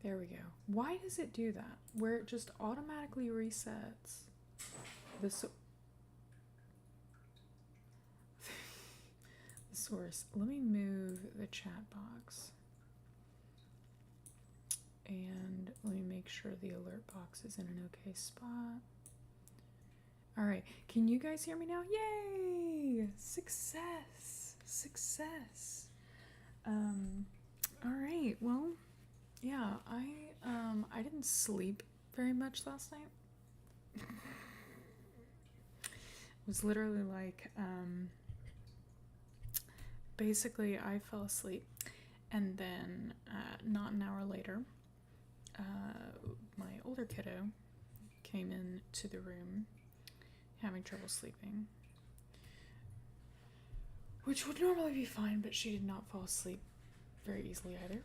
There we go. Why does it do that? Where it just automatically resets the the source. Let me move the chat box. And let me make sure the alert box is in an okay spot. All right, can you guys hear me now? Yay! Success! Success! All right, well, yeah, I didn't sleep very much last night. It was literally like, basically I fell asleep, and then not an hour later, my older kiddo came into the room having trouble sleeping, which would normally be fine, but she did not fall asleep very easily either.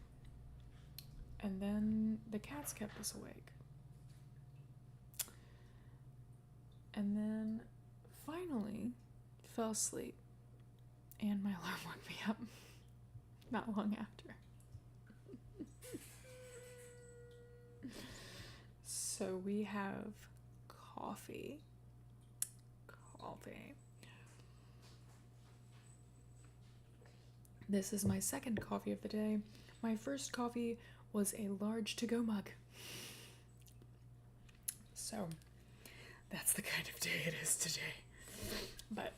And then the cats kept us awake. And then finally fell asleep, and my alarm woke me up not long after. So we have coffee. This is my second coffee of the day. My first coffee was a large to-go mug. So that's the kind of day it is today. But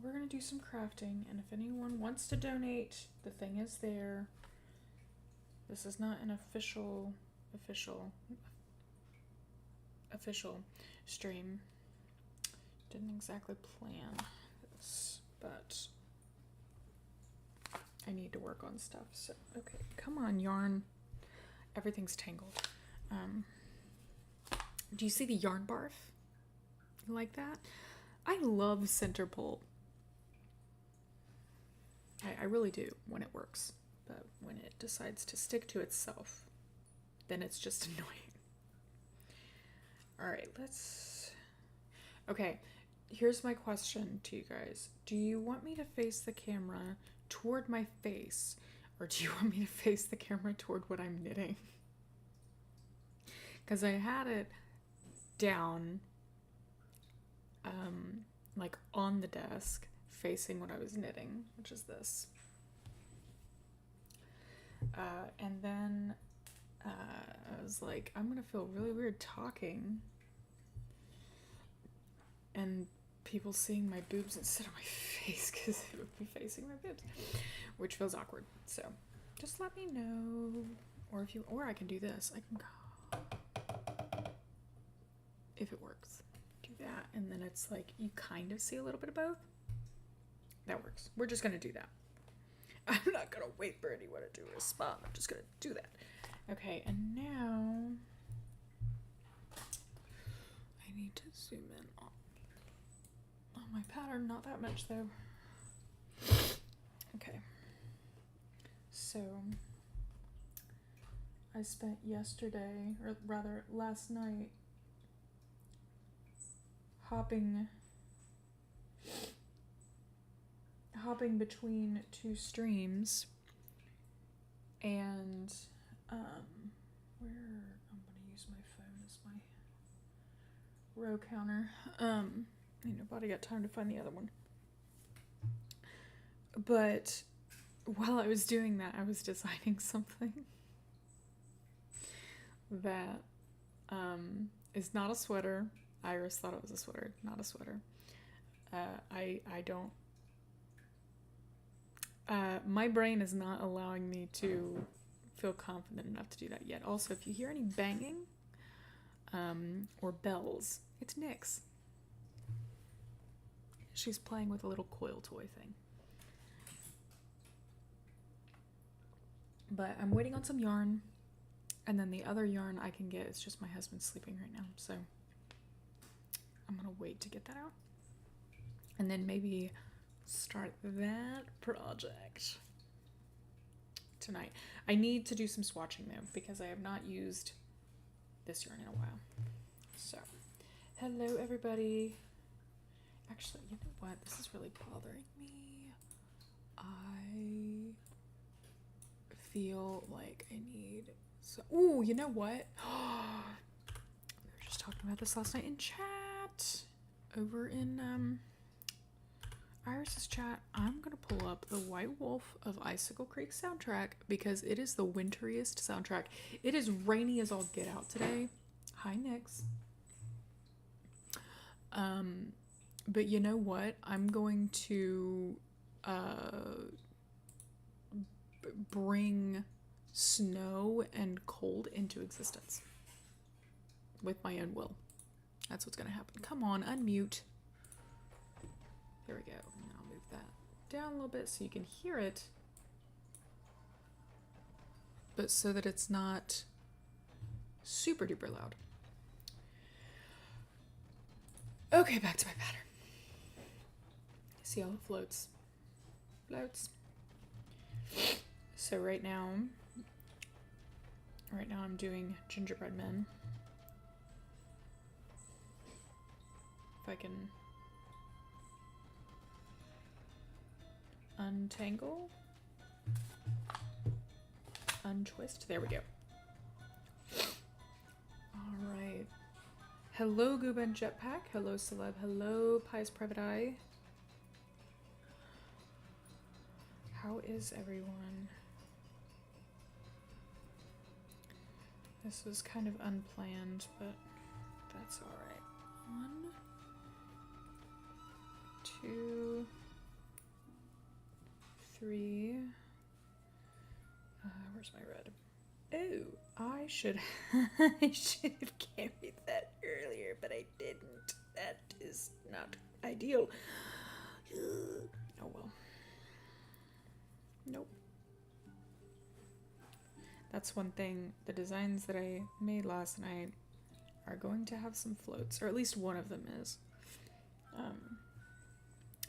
we're gonna do some crafting, and if anyone wants to donate, the thing is there. This is not an official stream. Didn't exactly plan this, but I need to work on stuff. So okay, come on, yarn. Everything's tangled. Do you see the yarn barf? You like that? I love center pull. I really do when it works, but when it decides to stick to itself, then it's just annoying. All right, okay, here's my question to you guys. Do you want me to face the camera toward my face, or do you want me to face the camera toward what I'm knitting? Because I had it down, like on the desk, facing what I was knitting, which is this. And then I was like, I'm gonna feel really weird talking and people seeing my boobs instead of my face, because it would be facing my boobs, which feels awkward. So just let me know, or I can do this. I can go, if it works, do that, and then it's like you kind of see a little bit of both. That works. We're just gonna do that. I'm not gonna wait for anyone to do a spot. I'm just gonna do that. Okay, and now I need to zoom in on my pattern. Not that much though. Okay. So I spent yesterday, or rather last night, hopping between two streams, and where I'm gonna use my phone as my row counter. Ain't nobody got time to find the other one. But while I was doing that, I was designing something that is not a sweater. Iris thought it was a sweater, not a sweater. I don't. My brain is not allowing me to feel confident enough to do that yet. Also, if you hear any banging or bells, it's Nyx. She's playing with a little coil toy thing. But I'm waiting on some yarn, and then the other yarn I can get is just my husband sleeping right now, so I'm gonna wait to get that out, and then maybe start that project tonight. I need to do some swatching though, because I have not used this yarn in a while. So, hello everybody. Actually, you know what? This is really bothering me. I feel like I need So, ooh, you know what? We were just talking about this last night in chat. Over in Iris's chat, I'm gonna pull up the White Wolf of Icicle Creek soundtrack because it is the winteriest soundtrack. It is rainy as all get out today. Hi, Nyx. But you know what? I'm going to bring snow and cold into existence with my own will. That's what's gonna happen. Come on, unmute. There we go. I'll move that down a little bit so you can hear it, but so that it's not super duper loud. Okay, back to my pattern. See all the floats. Floats. So right now I'm doing gingerbread men. If I can untangle, untwist. There we go. All right. Hello, Gooben Jetpack. Hello, Celeb. Hello, Pies Private Eye. How is everyone? This was kind of unplanned, but that's all right. 1, 2, 3. Where's my red? Oh, I should I should have carried that earlier, but I didn't. That is not ideal. Oh well. Nope. That's one thing. The designs that I made last night are going to have some floats, or at least one of them is.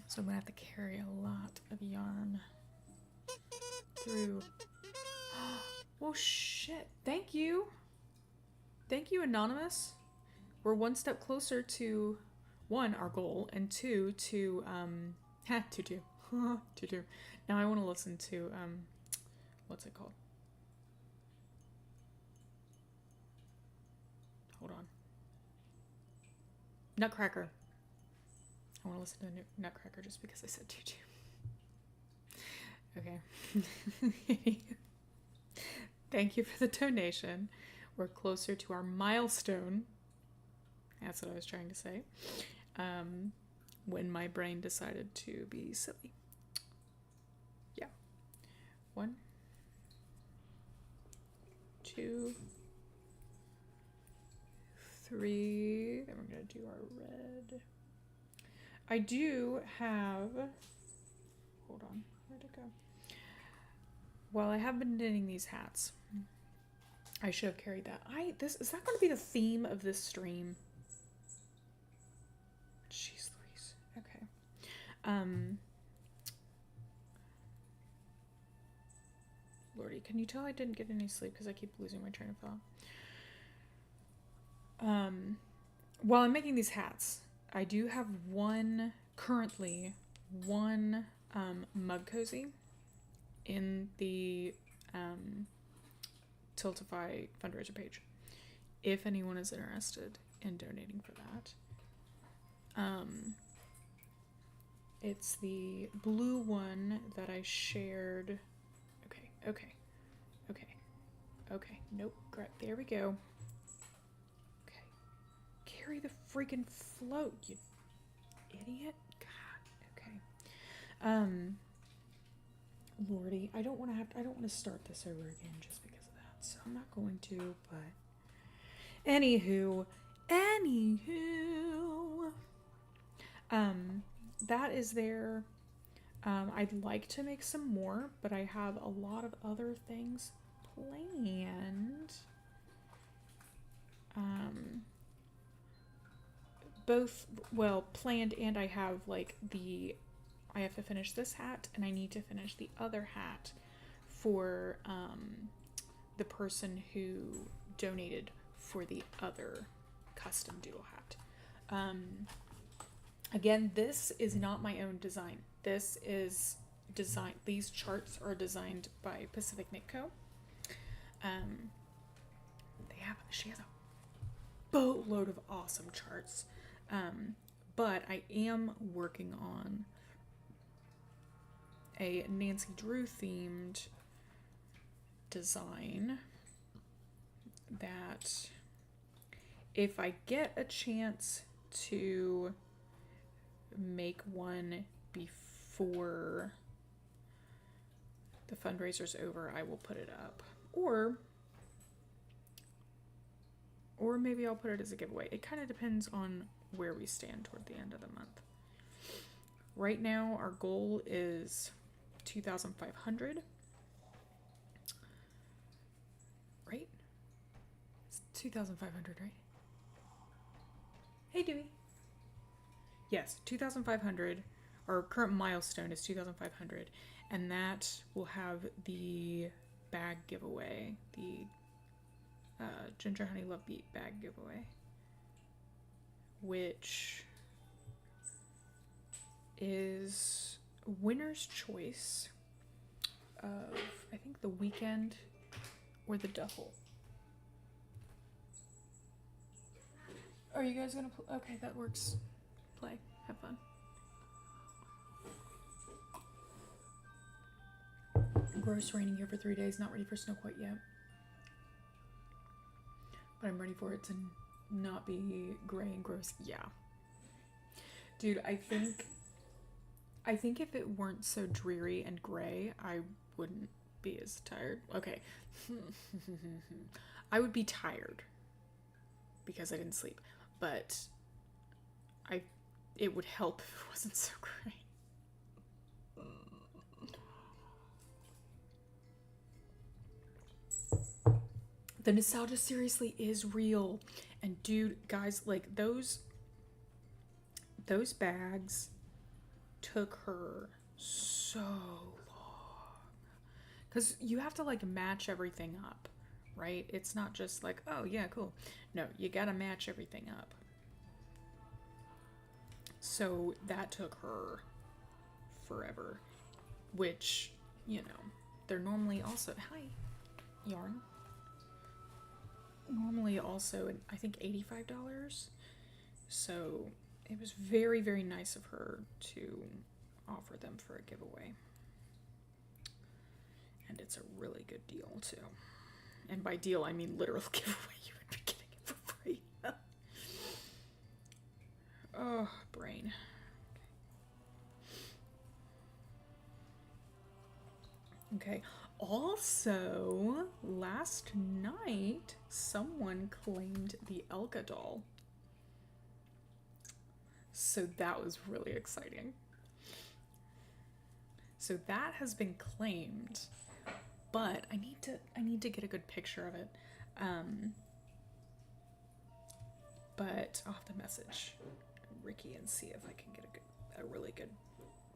So I'm gonna have to carry a lot of yarn through. Well, shit. Thank you. Thank you, Anonymous. We're one step closer to, 1, our goal, and 2, to, tutu. Tutu. Now I want to listen to, what's it called? Hold on. Nutcracker. I want to listen to Nutcracker just because I said tutu. Okay. Thank you for the donation. We're closer to our milestone. That's what I was trying to say. When my brain decided to be silly. Yeah. 1, 2, 3. Then we're going to do our red. I do have... Hold on. Where'd it go? Well, I have been knitting these hats. I should have carried that. Is that going to be the theme of this stream? Jeez Louise. Okay. Lordy, can you tell I didn't get any sleep because I keep losing my train of thought? While I'm making these hats, I do have currently one mug cozy in the Tiltify fundraiser page, if anyone is interested in donating for that. It's the blue one that I shared. Okay. Nope. There we go. Okay. Carry the freaking float, you idiot. God. Okay. Lordy, I don't want to start this over again just because of that. So I'm not going to, but anywho, that is there. I'd like to make some more, but I have a lot of other things planned. Planned, and I have I have to finish this hat, and I need to finish the other hat for the person who donated for the other custom doodle hat. Again, this is not my own design. This is these charts are designed by Pacific Knit Co. she has a boatload of awesome charts. But I am working on a Nancy Drew themed design that if I get a chance to make one before the fundraiser's over, I will put it up. Or maybe I'll put it as a giveaway. It kind of depends on where we stand toward the end of the month. Right now, our goal is 2,500. Right? It's 2,500, right? Hey, Dewey. Yes, 2,500. Our current milestone is 2,500. And that will have the bag giveaway. The Ginger Honey Love Beat bag giveaway. Which is winner's choice of, I think, the weekend or the duffel. Are you guys gonna play? Okay, that works. Play. Have fun. Gross, raining here for 3 days. Not ready for snow quite yet. But I'm ready for it to not be gray and gross. Yeah. Dude, I think if it weren't so dreary and gray, I wouldn't be as tired. Okay. I would be tired because I didn't sleep, but it would help if it wasn't so gray. The nostalgia seriously is real. And dude, guys, like those bags took her so long. Cause you have to like match everything up, right? It's not just like, oh yeah, cool. No, you gotta match everything up. So that took her forever. Which, you know, they're normally also, hi, yarn. Normally also, I think $85. So it was very, very nice of her to offer them for a giveaway. And it's a really good deal too. And by deal, I mean literal giveaway. You would be getting it for free. Oh, brain. Okay. Also, last night, someone claimed the Elka doll. So that was really exciting. So that has been claimed, but I need to get a good picture of it. But I'll have to message Ricky and see if I can get a really good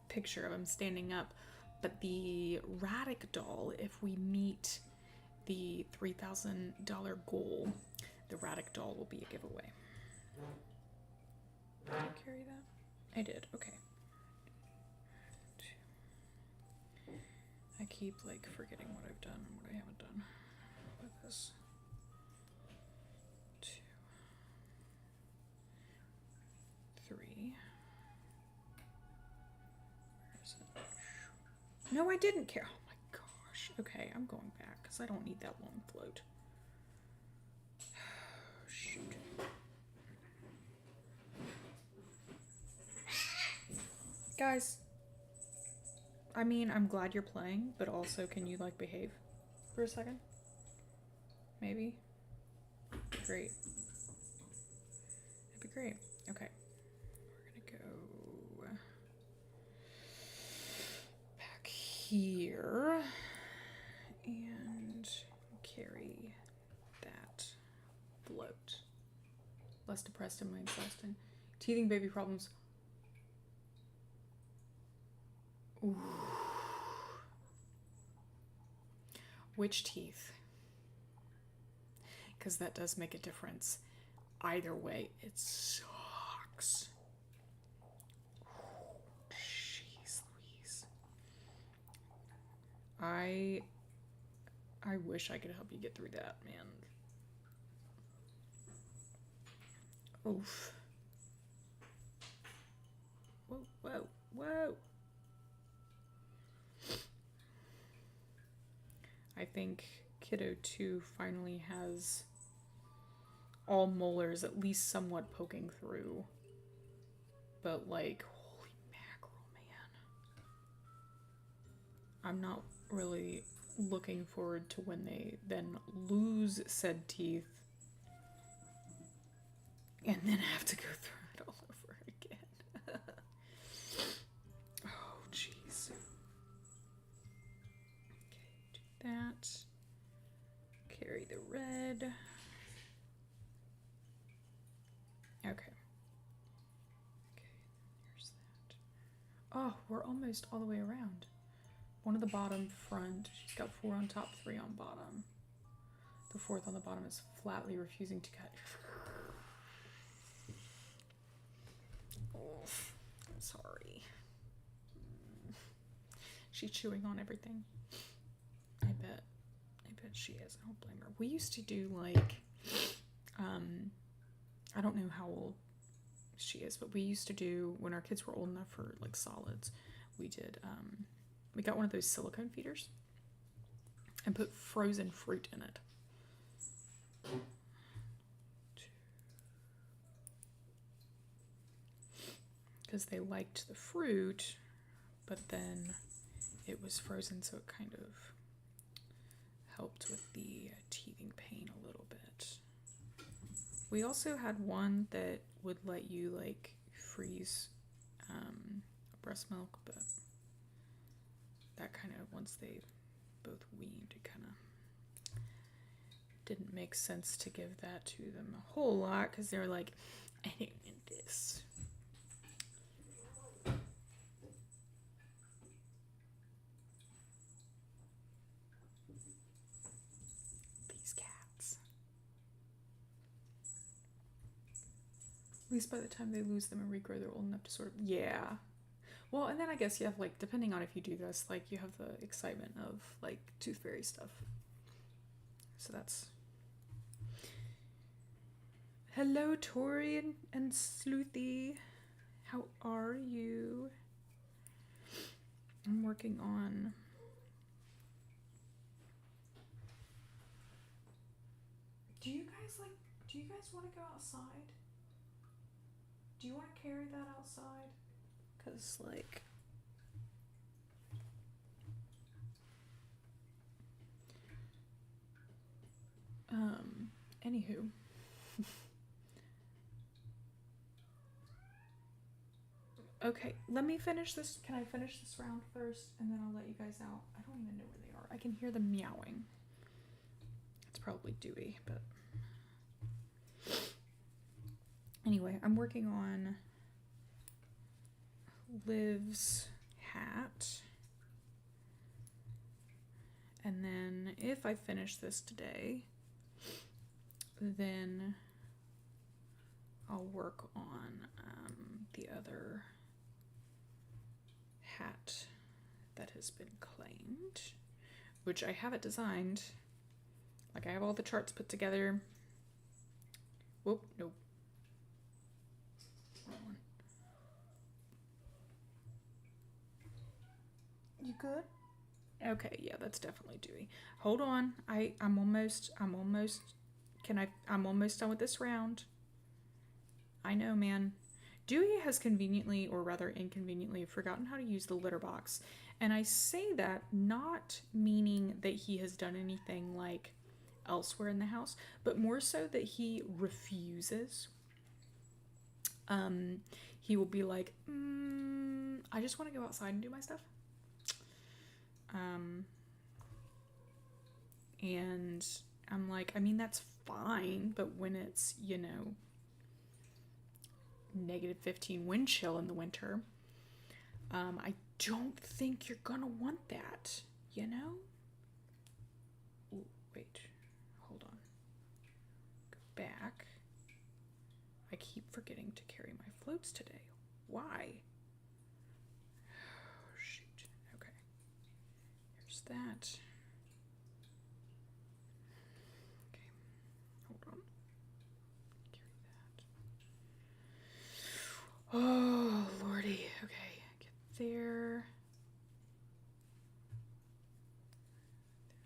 picture of him standing up. But the Radic doll, if we meet the $3,000 goal, the Radic doll will be a giveaway. Did I carry that? I did, okay. I keep like forgetting what I've done and what I haven't done with this. 2, 3. Where is it? No, I didn't care. Oh my gosh. Okay, I'm going back because I don't need that long float. Shoot. Guys, I mean, I'm glad you're playing, but also can you like behave for a second? Maybe? Great. That'd be great. Okay. We're gonna go back here and carry that float. Less depressed in my exhaustion. Teething baby problems. Ooh. Which teeth? Because that does make a difference. Either way, it sucks. Jeez Louise. I wish I could help you get through that, man. Oof. Whoa, whoa, whoa. I think Kiddo 2 finally has all molars at least somewhat poking through. But like, holy mackerel, man. I'm not really looking forward to when they then lose said teeth and then have to go through it all over again. Oh, jeez. Okay, do that. Carry the red. Okay. Here's that. Oh, we're almost all the way around. One of the bottom front. She's got 4 on top, 3 on bottom. The 4th on the bottom is flatly refusing to cut. Oh, I'm sorry. She's chewing on everything. I bet she is. I don't blame her. We used to do like, I don't know how old she is, but we used to do, when our kids were old enough for like solids, we did, we got one of those silicone feeders and put frozen fruit in it. Because they liked the fruit, but then it was frozen, so it kind of helped with the teething pain a little bit. We also had one that would let you like freeze breast milk, but that kind of, once they both weaned, it kind of didn't make sense to give that to them a whole lot, because they're like, I don't need this. These cats. At least by the time they lose them and regrow, they're old enough to sort of, yeah. Well, and then I guess you have, like, depending on if you do this, like, you have the excitement of, like, tooth fairy stuff. So that's... Hello, Tori and Sleuthy. How are you? I'm working on... Do you guys want to go outside? Do you want to carry that outside? Because, like... Anywho. Okay, let me finish this. Can I finish this round first? And then I'll let you guys out. I don't even know where they are. I can hear them meowing. It's probably Dewey, but... Anyway, I'm working on Liv's hat. And then if I finish this today, then I'll work on the other hat that has been claimed, which I have it designed. Like, I have all the charts put together. Whoop, nope. Wrong one. You good? Okay, yeah, that's definitely Dewey. Hold on. I'm almost done with this round. I know, man. Dewey has conveniently, or rather inconveniently, forgotten how to use the litter box. And I say that not meaning that he has done anything like elsewhere in the house, but more so that he refuses. He will be like, I just want to go outside and do my stuff. And I'm like, I mean, that's fine, but when it's, you know, -15 wind chill in the winter, I don't think you're gonna want that, you know? Ooh, wait, hold on. Go back. I keep forgetting to carry my floats today. Why? Oh, shoot. Okay. Here's that. Okay. Hold on. Carry that.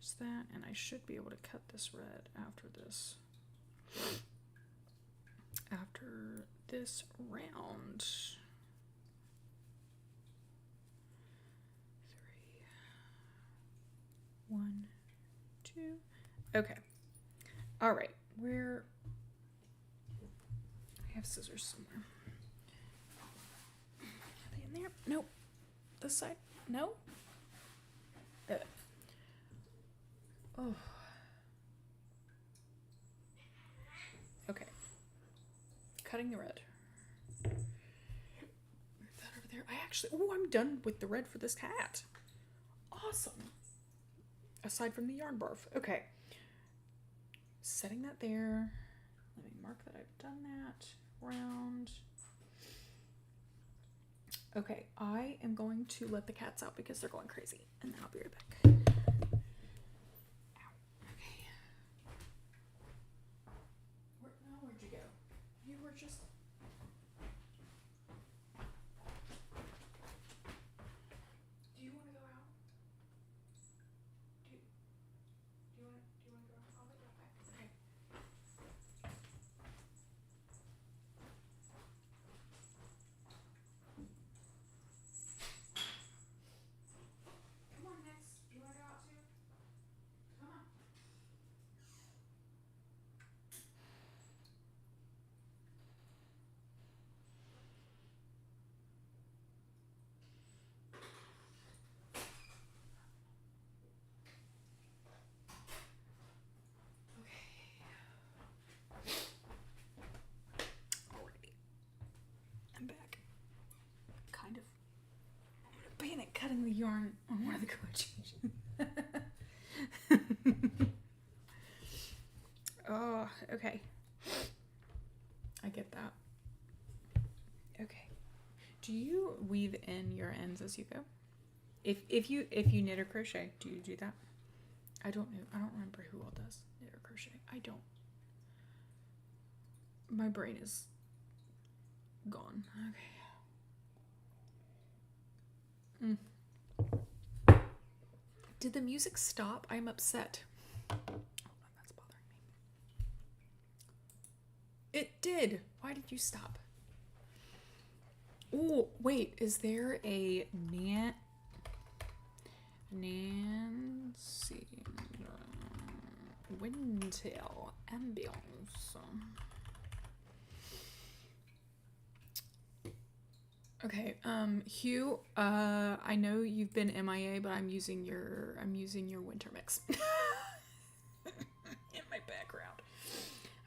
There's that, and I should be able to cut this red after this. After this round. 3, 1, 2. Okay. All right. Where? I have scissors somewhere. Are they in there? Nope. This side? No. Oh. Okay. Cutting the red. Move that over there. I'm done with the red for this cat. Awesome. Aside from the yarn barf. Okay. Setting that there. Let me mark that I've done that. Round. Okay, I am going to let the cats out because they're going crazy, and then I'll be right back. Ow. Okay. Where'd you go? You were just... Do you want to go out? Do you want to go out? I'll be right back. Okay. Come on, Max. You want to go out too? Come on. Alrighty. I'm back. Kind of. I'm gonna panic cutting the yarn on one of the color changes. Oh, okay. I get that. Okay. Do you weave in your ends as you go? If you knit or crochet, do you do that? I don't know. I don't remember who all does knit or crochet. I don't. My brain is gone. Okay. Did the music stop? I'm upset. Hold on, that's bothering me. It did. Why did you stop? Oh, wait. Is there a Nancy Windtail ambience? Okay, Hugh, I know you've been MIA, but I'm using your winter mix in my background.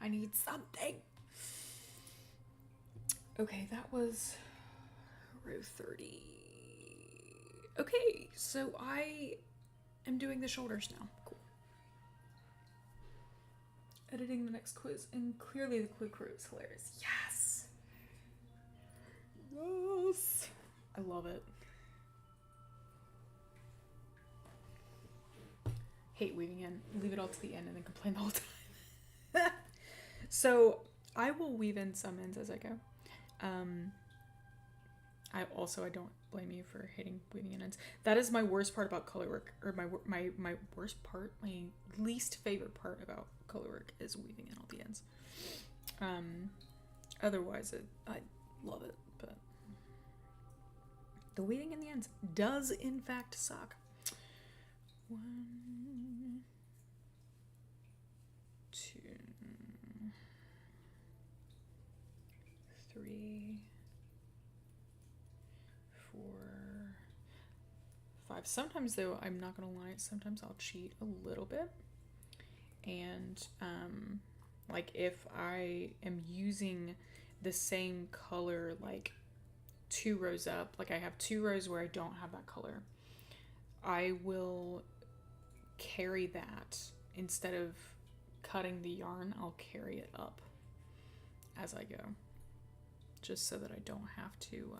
I need something. Okay, that was row 30. Okay, so I am doing the shoulders now. Cool. Editing the next quiz, and clearly the quiz crew is hilarious. Yes! Yes! I love it. Hate weaving in. Leave it all to the end and then complain the whole time. So I will weave in some ends as I go. I don't blame you for hating weaving in ends. That is my worst part about color work, or my worst part, my least favorite part about color work is weaving in all the ends. Otherwise, I love it, but the weaving in the ends does in fact suck. 1, 2, 3, 4, 5. Sometimes though, I'm not gonna lie, sometimes I'll cheat a little bit, and like if I am using the same color like 2 rows up, like I have 2 rows where I don't have that color, I will carry that instead of cutting the yarn. I'll carry it up as I go, just so that I don't have to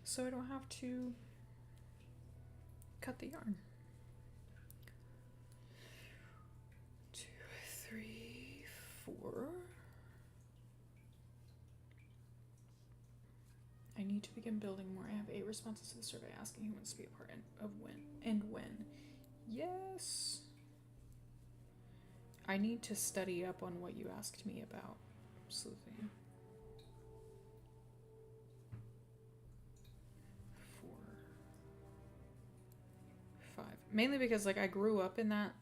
so I don't have to cut the yarn. 2, 3, 4. need to begin building more. I have 8 responses to the survey asking who wants to be a part of when. Yes. I need to study up on what you asked me about. Absolutely. 4, 5. Mainly because like I grew up in that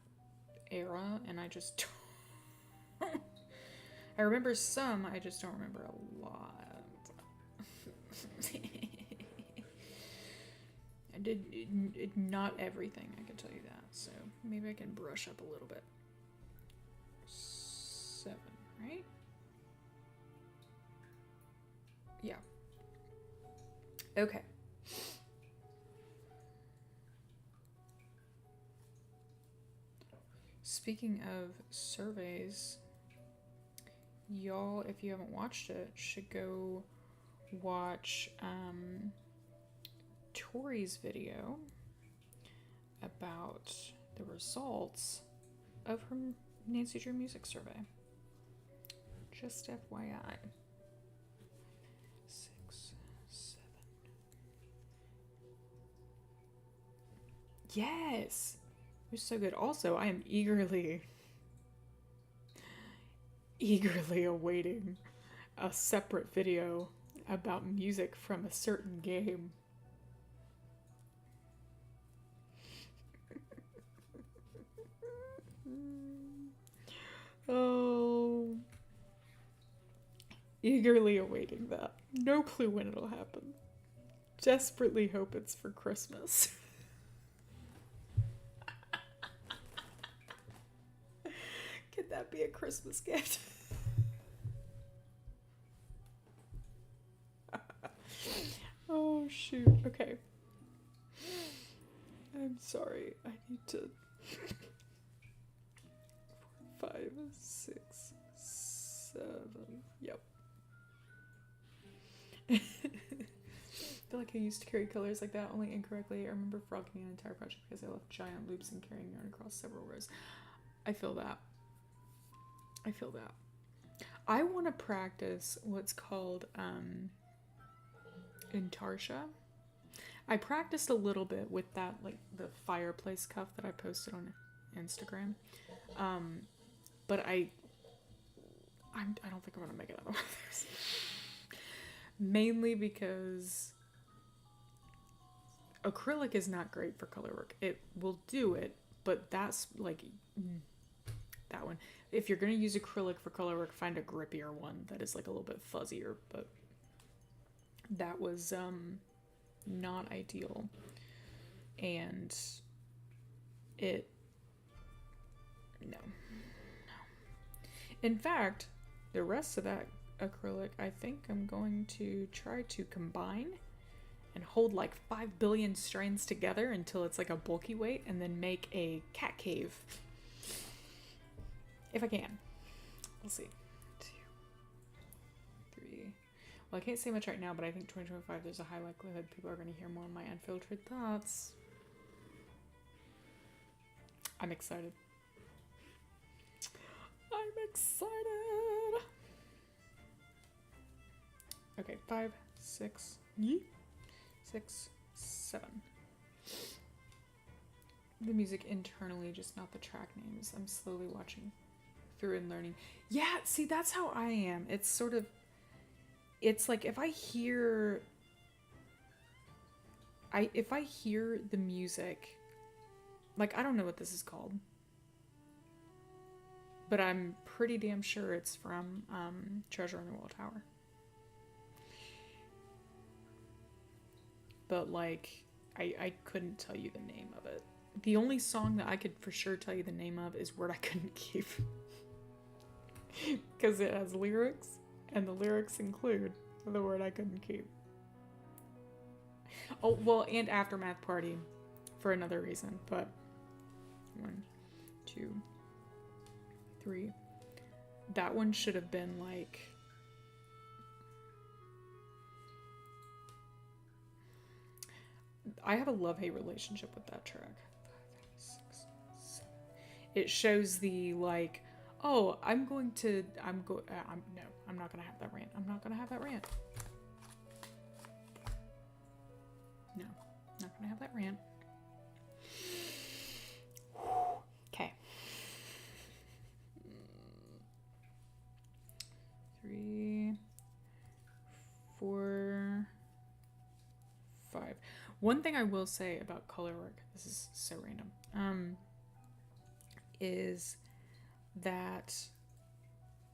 era and I just I remember some, I just don't remember a lot. I did not everything, I can tell you that. So maybe I can brush up a little bit. 7, right? Yeah. Okay. Speaking of surveys, y'all, if you haven't watched it, should go watch Tori's video about the results of her Nancy Drew music survey. Just FYI. 6, 7. Yes! It was so good. Also, I am eagerly awaiting a separate video about music from a certain game. Oh, eagerly awaiting that. No clue when it'll happen. Desperately hope it's for Christmas. Could that be a Christmas gift? Oh, shoot. Okay. I'm sorry. I need to... 5, 6, 7. Yep. I feel like I used to carry colors like that, only incorrectly. I remember frogging an entire project because I left giant loops and carrying yarn across several rows. I feel that. I want to practice what's called Intarsha. I practiced a little bit with that, like the fireplace cuff that I posted on Instagram. But I don't think I'm gonna make it out of others. Mainly because acrylic is not great for color work. It will do it, but that's like that one. If you're gonna use acrylic for color work, find a grippier one that is like a little bit fuzzier, but that was not ideal. And no. In fact, the rest of that acrylic, I think I'm going to try to combine and hold like 5 billion strands together until it's like a bulky weight, and then make a cat cave. If I can. We'll see. 2, 3. Well, I can't say much right now, but I think 2025 there's a high likelihood people are going to hear more of my unfiltered thoughts. I'm excited. I'm excited. Okay, 5, 6, 6, 7. The music internally, just not the track names. I'm slowly watching through and learning. Yeah, see, that's how I am. It's sort of, it's like if I hear the music, like I don't know what this is called, but I'm pretty damn sure it's from Treasure on the Wall Tower. But like I couldn't tell you the name of it. The only song that I could for sure tell you the name of is Word I Couldn't Keep. Because it has lyrics, and the lyrics include the word I couldn't keep. Oh, well, and Aftermath Party for another reason, but 1, 2, 3. That one should have been like... I have a love-hate relationship with that track. 5, 6, 7. It shows the like, oh, I'm not gonna have that rant. I'm not gonna have that rant. No, not gonna have that rant. Okay. 3, 4, 5. One thing I will say about color work, this is so random, is that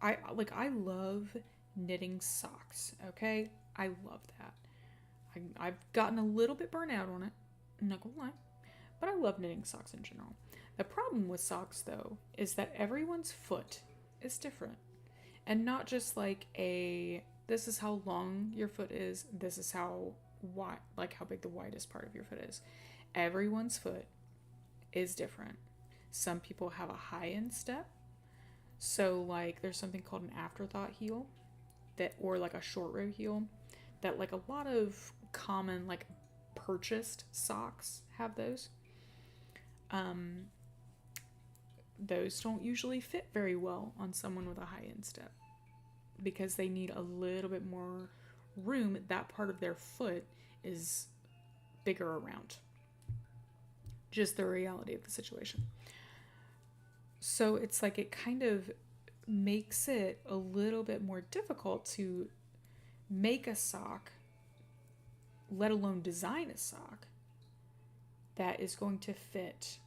I love knitting socks, okay? I love that. I've gotten a little bit burnt out on it, I'm not gonna lie, but I love knitting socks in general. The problem with socks, though, is that everyone's foot is different. And not just like this is how long your foot is, this is how wide, like how big the widest part of your foot is. Everyone's foot is different. Some people have a high instep. So like there's something called an afterthought heel or like a short row heel that like a lot of common like purchased socks have those. Those don't usually fit very well on someone with a high instep because they need a little bit more room. That part of their foot is bigger around. Just the reality of the situation. So it's like it kind of makes it a little bit more difficult to make a sock, let alone design a sock, that is going to fit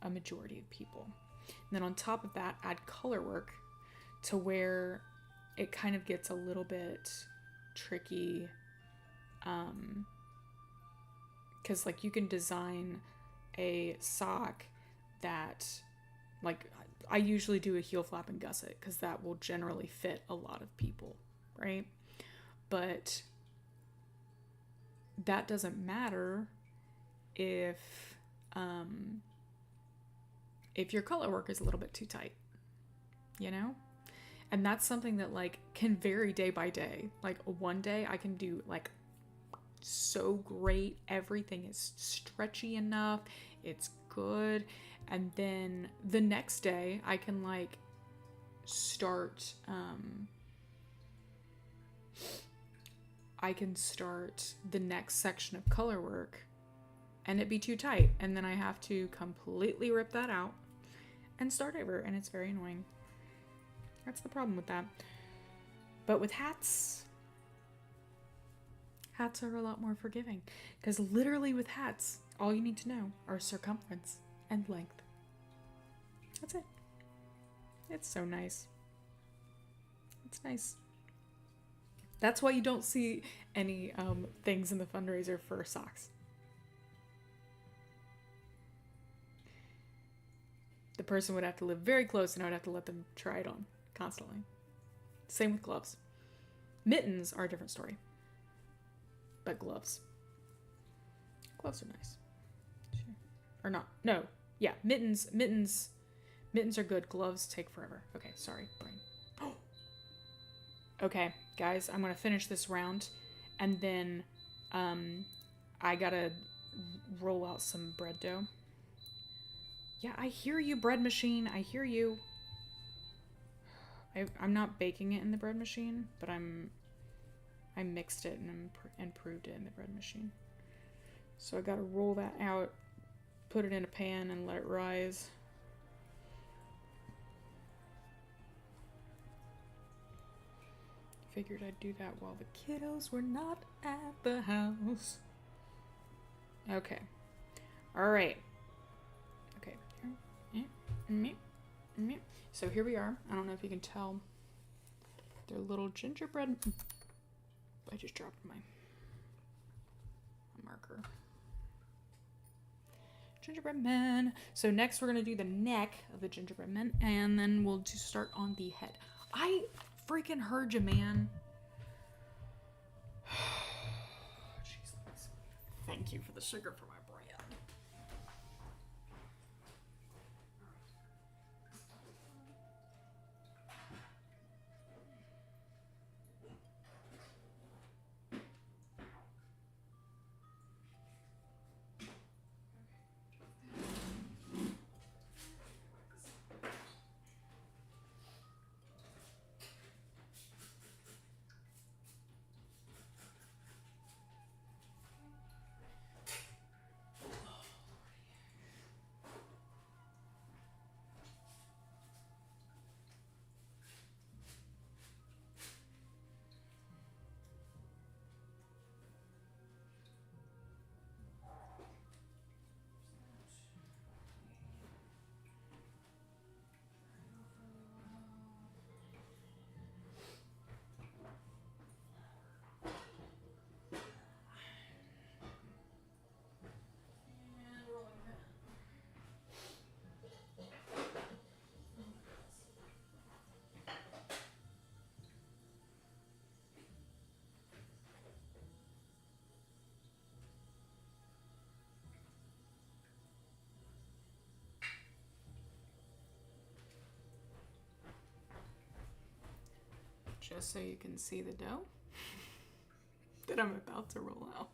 a majority of people. And then on top of that, add color work to where it kind of gets a little bit tricky. Because like you can design a sock that, like, I usually do a heel flap and gusset because that will generally fit a lot of people, right? But that doesn't matter if your color work is a little bit too tight, you know? And that's something that like can vary day by day. Like one day I can do like so great, everything is stretchy enough, it's good. And then the next day I can like start the next section of color work and it be too tight, and then I have to completely rip that out and start over, and it's very annoying. That's the problem with that. But with hats are a lot more forgiving, because literally with hats, all you need to know are circumference and length. That's it. It's so nice. It's nice. That's why you don't see any things in the fundraiser for socks. The person would have to live very close and I would have to let them try it on constantly. Same with gloves. Mittens are a different story. But gloves. Gloves are nice. Sure. Or not. No. Yeah, mittens are good. Gloves take forever. Okay, sorry, brain. Okay, guys, I'm gonna finish this round and then I gotta roll out some bread dough. Yeah, I hear you, bread machine. I hear you. I'm not baking it in the bread machine, but I mixed it and improved it in the bread machine. So I gotta roll that out, put it in a pan, and let it rise. Figured I'd do that while the kiddos were not at the house. Okay. Alright. Okay. So here we are. I don't know if you can tell. They're little gingerbread. I just dropped my marker. Gingerbread men. So next we're going to do the neck of the gingerbread men, and then we'll just start on the head. I freaking heard you, man. Jeez, thank you for the sugar for my bread. just so you can see the dough that I'm about to roll out.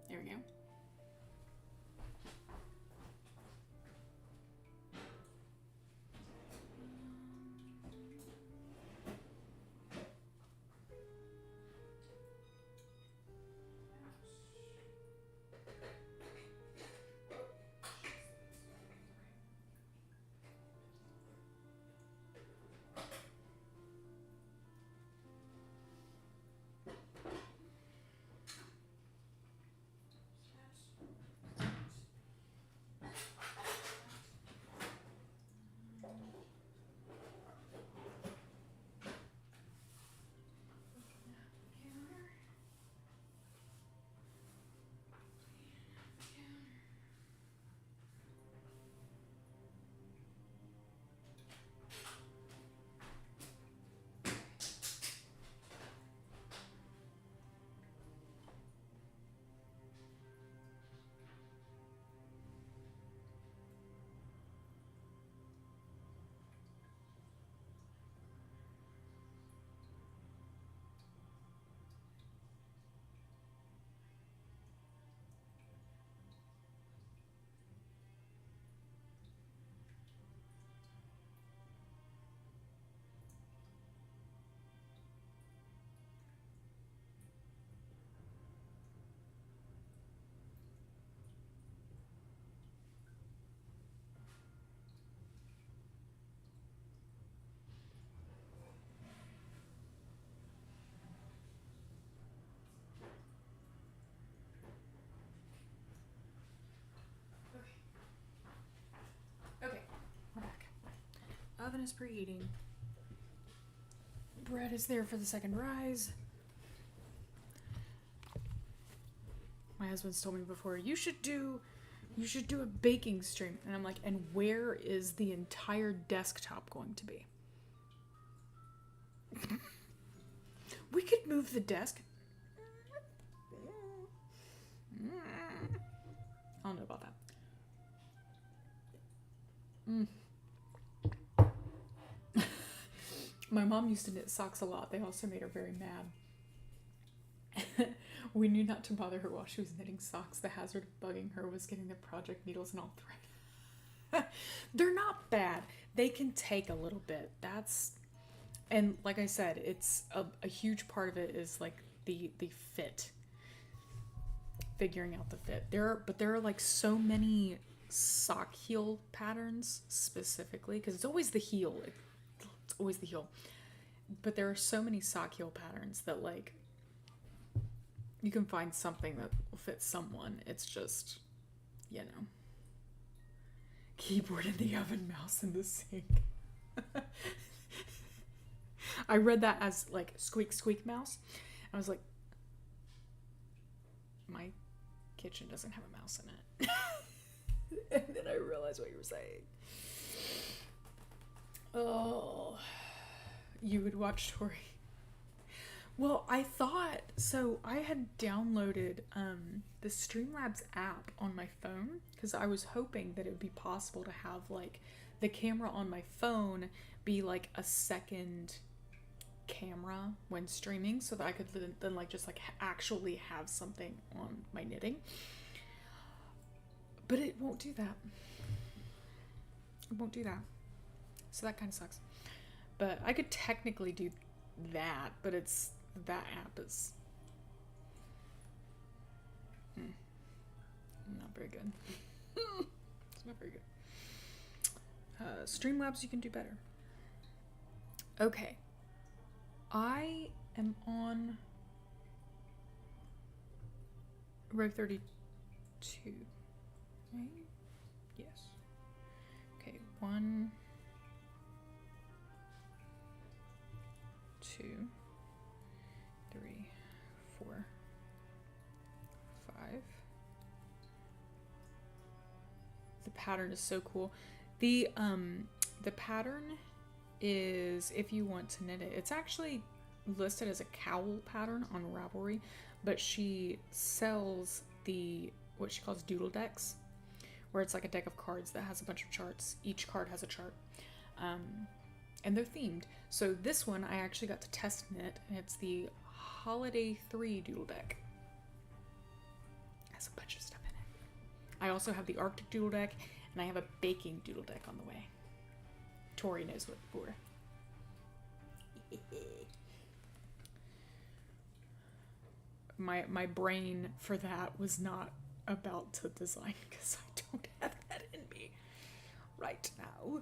There we go. Okay, we're back. Oven is preheating. Bread is there for the second rise. My husband's told me before, you should do a baking stream. And I'm like, and where is the entire desktop going to be? We could move the desk. I don't know about that. My mom used to knit socks a lot. They also made her very mad. We knew not to bother her while she was knitting socks. The hazard of bugging her was getting the project needles and all thread. They're not bad. They can take a little bit. And like I said, it's a huge part of it is like the fit. Figuring out the fit. There are like so many sock heel patterns specifically, because it's always the heel. It's always the heel. But there are so many sock heel patterns that like you can find something that will fit someone. It's just, keyboard in the oven, mouse in the sink. I read that as like squeak squeak mouse. I was like, my kitchen doesn't have a mouse in it. And then I realized what you were saying. Oh, you would watch Tori. Well, I thought so. I had downloaded the Streamlabs app on my phone because I was hoping that it would be possible to have like the camera on my phone be like a second camera when streaming, so that I could then like just like actually have something on my knitting. But it won't do that. It won't do that. So that kind of sucks. But I could technically do that, but it's that app is not very good. It's not very good. Streamlabs, you can do better. Okay. I am on row 32. Right? Yes. Okay, 1, 2, 3, 4, 5. The pattern is so cool. The pattern is, if you want to knit it, it's actually listed as a cowl pattern on Ravelry, but she sells what she calls doodle decks, where it's like a deck of cards that has a bunch of charts. Each card has a chart. And they're themed. So this one I actually got to test knit, and it's the Holiday 3 doodle deck. It has a bunch of stuff in it. I also have the Arctic doodle deck, and I have a baking doodle deck on the way. Tori knows what for. My brain for that was not about to design because I don't have that in me right now.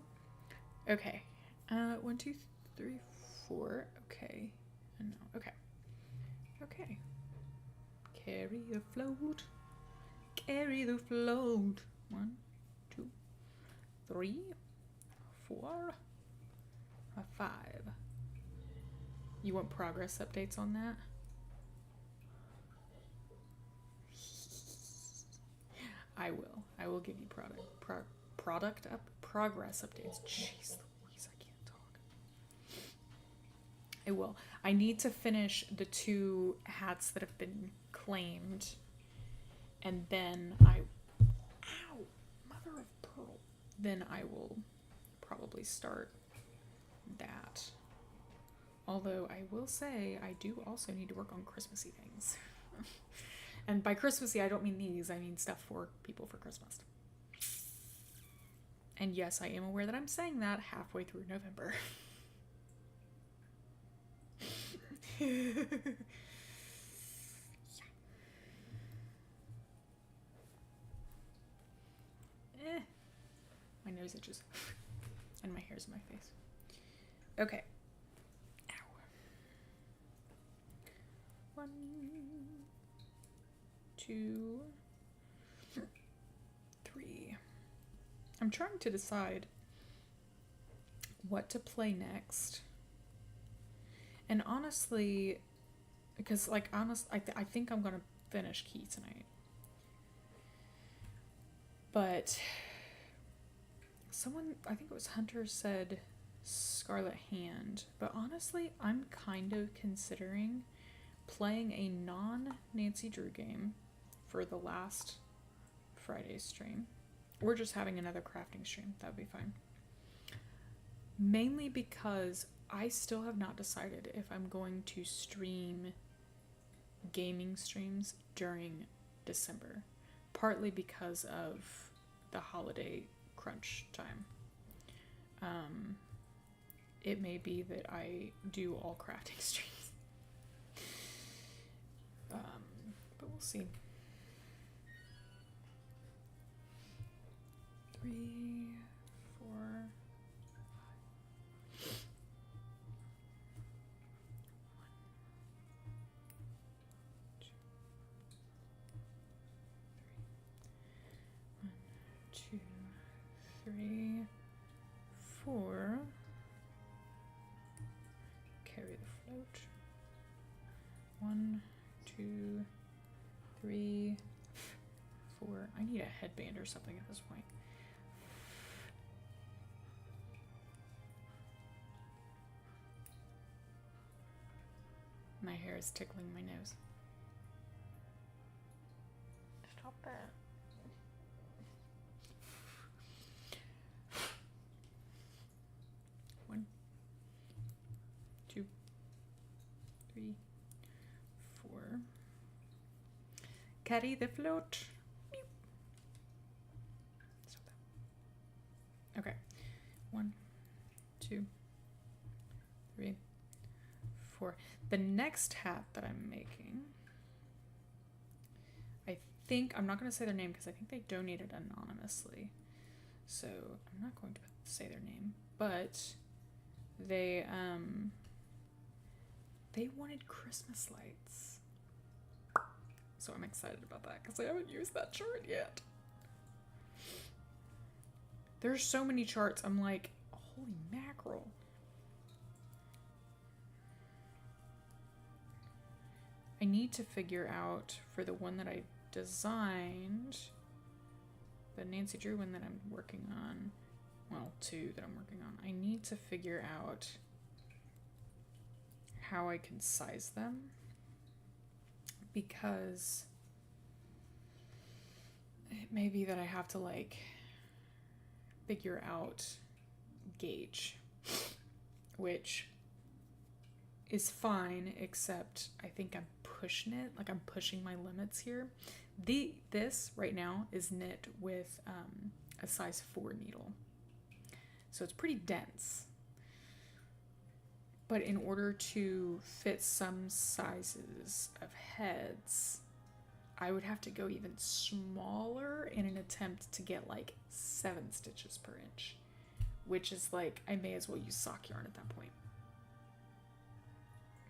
Okay. 1, 2, 3, 4. Okay. No. Okay. Okay. Carry the float. Carry the float. 1, 2, 3, 4, 5. You want progress updates on that? I will. I will give you progress updates. Jeez Louise, I can't talk. I will. I need to finish the 2 hats that have been claimed, and then ow, mother of pearl. Then I will probably start that. Although I will say I do also need to work on Christmassy things. And by Christmassy, I don't mean these. I mean stuff for people for Christmas. And yes, I am aware that I'm saying that halfway through November. Yeah. My nose itches. And my hair's in my face. Okay. Ow. 1, 2, 3. I'm trying to decide what to play next. And honestly, because like I think I'm gonna finish Key tonight. But someone, I think it was Hunter, said Scarlet Hand. But honestly, I'm kind of considering playing a non-Nancy Drew game for the last Friday stream. Or just having another crafting stream. That would be fine. Mainly because I still have not decided if I'm going to stream gaming streams during December. Partly because of the holiday crunch time. It may be that I do all crafting streams. But we'll see. 3, 4. 1, 2, 3, 4. 2, 3, 4. I need a headband or something at this point. My hair is tickling my nose. Stop that. One, 2, 3, 4. Carry the float. Stop that. Okay. 1, 2, 3, 4. The next hat that I'm making, I think, I'm not going to say their name because I think they donated anonymously. So I'm not going to say their name, but they wanted Christmas lights. So I'm excited about that because I haven't used that chart yet. There's so many charts. I'm like, holy mackerel. I need to figure out for the one that I designed, the Nancy Drew one that I'm working on, well, 2 that I'm working on, I need to figure out how I can size them, because it may be that I have to like figure out gauge, which is fine, except I think I'm pushing it, like I'm pushing my limits here. This right now is knit with a size 4 needle, so it's pretty dense, but in order to fit some sizes of heads, I would have to go even smaller in an attempt to get like 7 stitches per inch, which is like, I may as well use sock yarn at that point,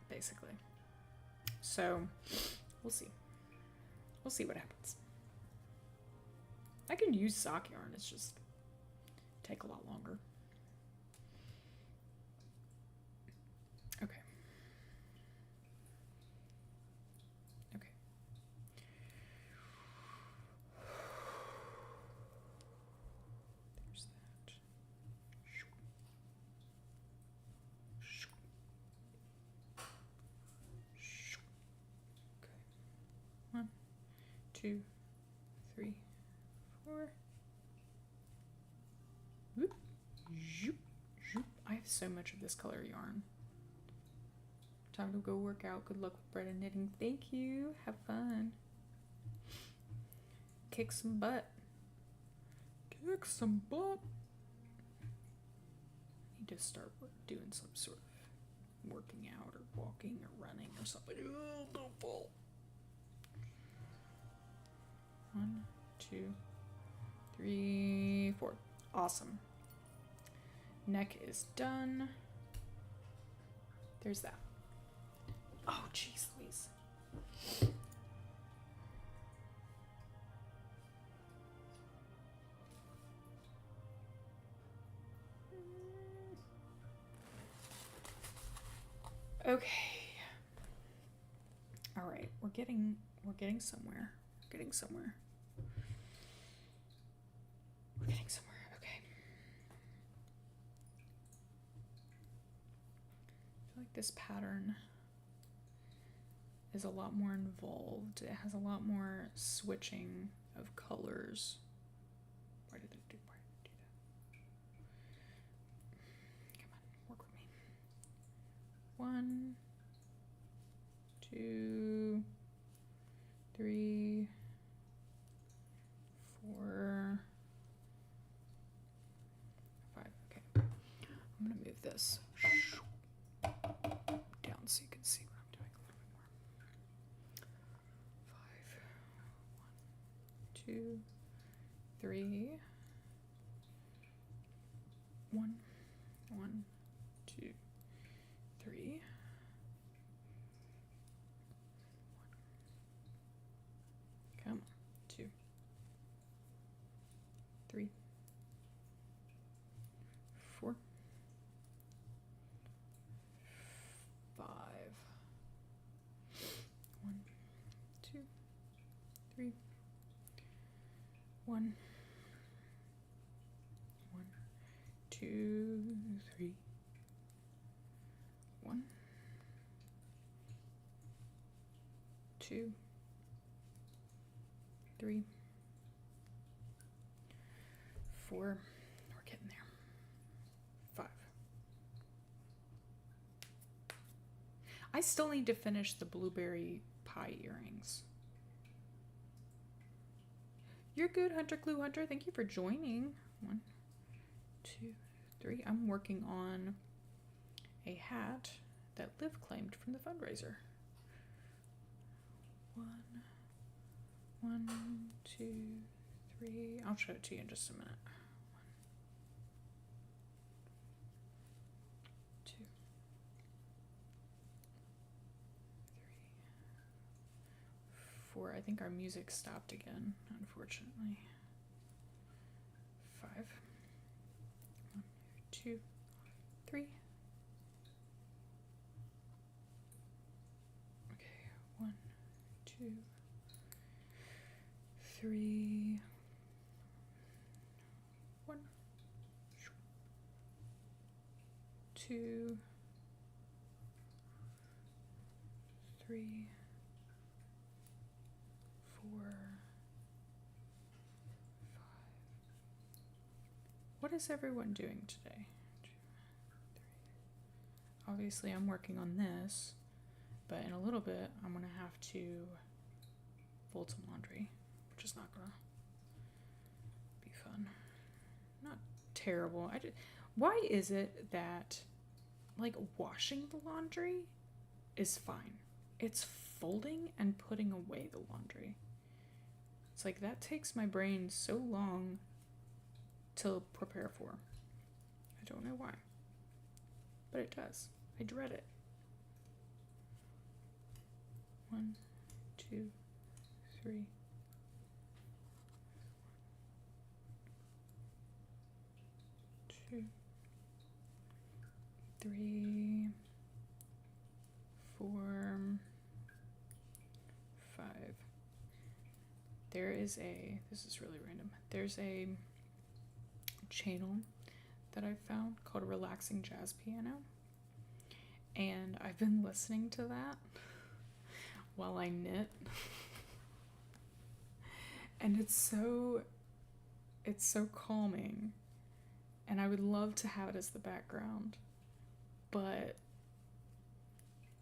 basically. So we'll see. We'll see what happens. I can use sock yarn, it's just take a lot longer. Okay. Okay. There's that. Okay. 1, 2, 3, 4. Whoop. Zoop. Zoop. I have so much of this color yarn. Time to go work out. Good luck with bread and knitting. Thank you. Have fun. Kick some butt. Kick some butt. I need to start doing some sort of working out or walking or running or something. Oh, don't fall. 1, 2, 3, 4. Awesome. Neck is done. There's that. Oh, jeez, Louise. Okay. All right, we're getting somewhere. We're getting somewhere. We're getting somewhere. Okay. I feel like this pattern is a lot more involved. It has a lot more switching of colors. Why did it do that? Come on, work with me. 1, 2, 3, 4, 5. Okay. I'm gonna move this down so you can see what I'm doing a little bit more. 5, 1, 2, 3, 1, 1, 2, 3. Come on. 2, 3, 4, 5. 1, 3. 1, 2, 3. 1, 2, 3, 4. We're getting there. 5. I still need to finish the blueberry pie earrings. You're good, Hunter Clue Hunter. Thank you for joining. 1, 2, 3. I'm working on a hat that Liv claimed from the fundraiser. 1, 2, 3. I'll show it to you in just a minute. 1, 2, 3, 4. I think our music stopped again, unfortunately. 5. 1, 2, 3. Okay, 1, 2, 3. 1, 2, 3, 4, 5. What is everyone doing today? 2, 3. Obviously, I'm working on this, but in a little bit, I'm gonna have to fold some laundry, which is not gonna be fun. Not terrible. Why is it that, like, washing the laundry is fine? It's folding and putting away the laundry. It's like that takes my brain so long to prepare for. I don't know why, but it does. I dread it. 1, 2, 3. 2, 3, 4, 5. This is really random. There's a channel that I found called Relaxing Jazz Piano, and I've been listening to that while I knit. And it's so calming, and I would love to have it as the background, but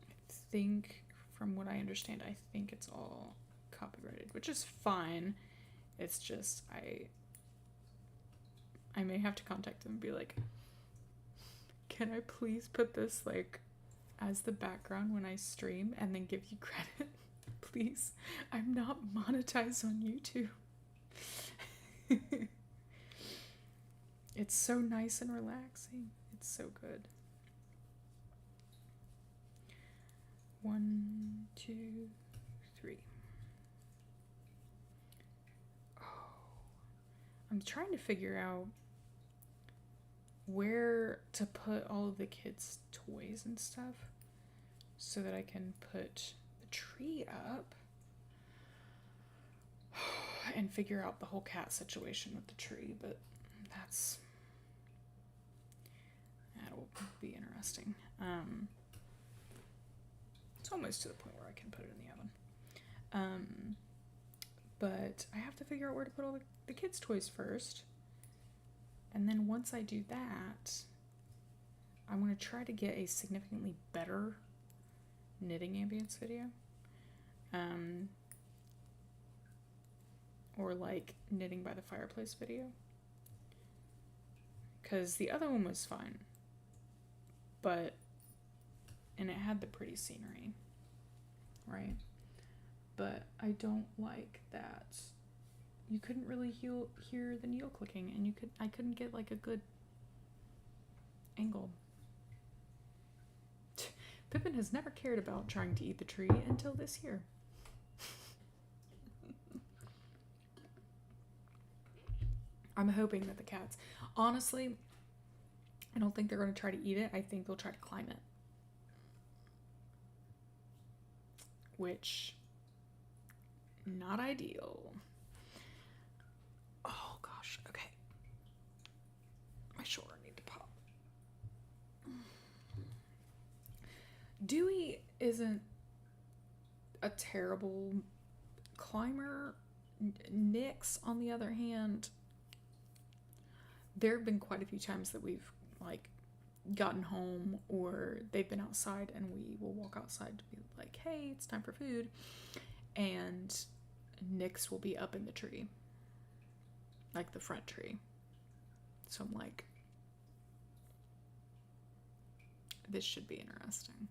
I think, from what I understand, I think it's all copyrighted, which is fine. It's just I may have to contact them and be like, can I please put this, like, as the background when I stream and then give you credit? Please. I'm not monetized on YouTube. It's so nice and relaxing. It's so good. 1, 2, 3. Oh. I'm trying to figure out where to put all of the kids' toys and stuff so that I can put the tree up and figure out the whole cat situation with the tree, but that'll be interesting. It's almost to the point where I can put it in the oven. But I have to figure out where to put all the kids' toys first. And then once I do that, I want to try to get a significantly better knitting ambience video. Or like knitting by the fireplace video. Because the other one was fine. And it had the pretty scenery. Right? But I don't like that you couldn't really hear the needle clicking, and I couldn't get like a good angle. Pippin has never cared about trying to eat the tree until this year. I'm hoping that the cats, honestly, I don't think they're going to try to eat it. I think they'll try to climb it. Which Not ideal. Oh gosh, okay. My shoulder need to pop. Dewey isn't a terrible climber. Nyx, on the other hand, there have been quite a few times that we've like gotten home or they've been outside and we will walk outside to be like, hey, it's time for food, and Nyx will be up in the tree, like the front tree. So I'm like, this should be interesting.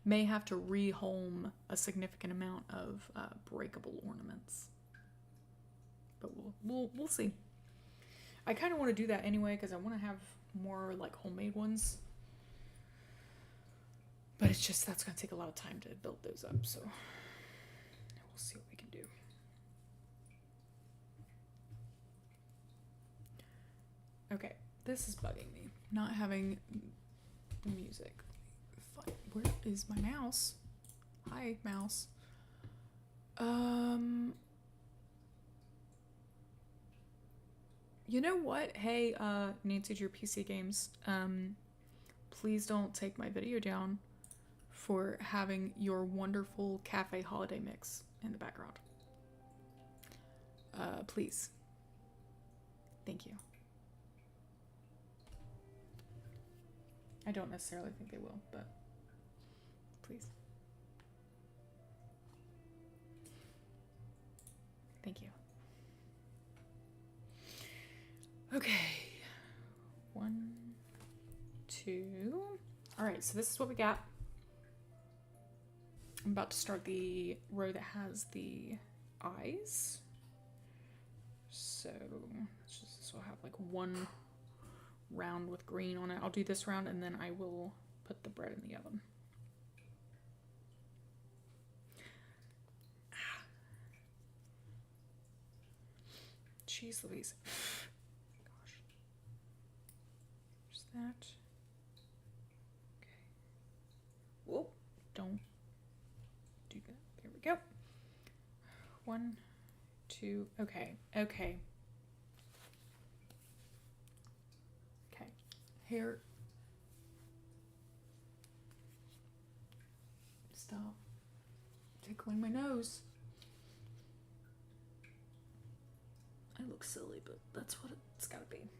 May have to rehome a significant amount of breakable ornaments, but we'll see. I kind of want to do that anyway because I want to have more like homemade ones, but it's just that's gonna take a lot of time to build those up, so we'll see what we can do. Okay, this is bugging me, not having music. Where is my mouse? Hi, mouse. You know what? Hey, Nancy Drew PC Games. Please don't take my video down for having your wonderful cafe holiday mix in the background. Please. Thank you. I don't necessarily think they will, but please. Thank you. Okay. 1, 2. All right, so this is what we got. I'm about to start the row that has the eyes. So this will have like one round with green on it. I'll do this round and then I will put the bread in the oven. Jeez Louise. Gosh. There's that. Okay. Whoa. Don't do that. There we go. 1, 2. Okay. Okay. Okay. Hair. Stop tickling my nose. I look silly, but that's what it's gotta be.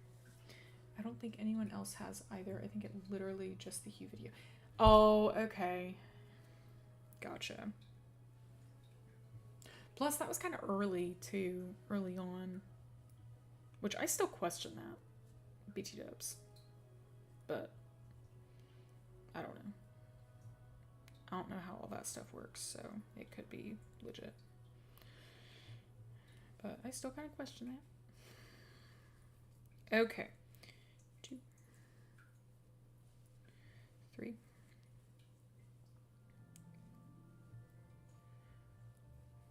I don't think anyone else has either. I think it literally just the Hue video. Oh, okay. Gotcha. Plus, that was kind of early, too. Early on. Which I still question that. BT dubs. But I don't know. I don't know how all that stuff works, so it could be legit. But I still kind of question that. Okay. 2, 3.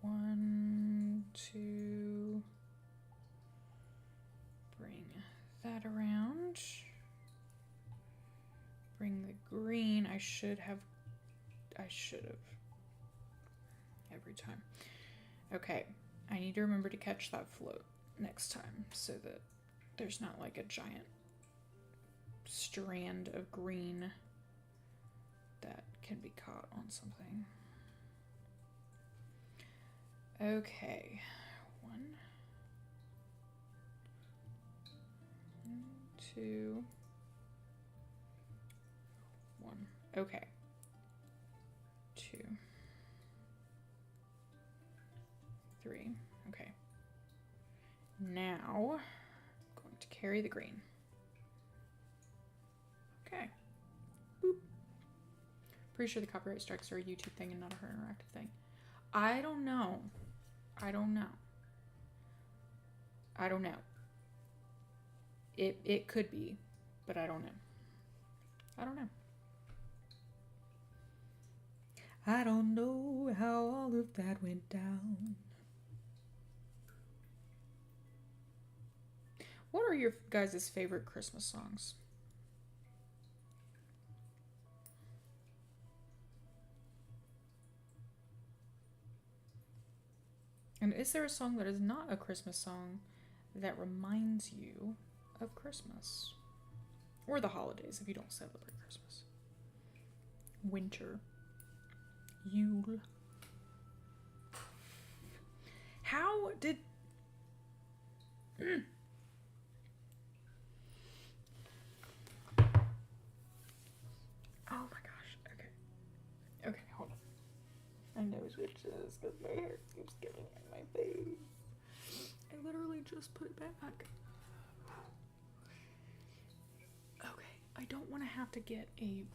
1, 2. Bring that around. Bring the green. I should have every time. Okay. I need to remember to catch that float next time so that there's not like a giant strand of green that can be caught on something. Okay. 1, 2, 1. Okay. 2, 3. Okay. Now, I'm going to carry the green. Okay. Boop. Pretty sure the copyright strikes are a YouTube thing and not a Her Interactive thing. I don't know. I don't know. I don't know. It could be, but I don't know. I don't know. I don't know how all of that went down. What are your guys' favorite Christmas songs? And is there a song that is not a Christmas song that reminds you of Christmas? Or the holidays if you don't celebrate Christmas. Winter. Yule. How did... Oh my gosh. Okay. Okay, hold on. My nose itches because my hair keeps getting in my face. I literally just put it back. Okay, I don't want to have to get a...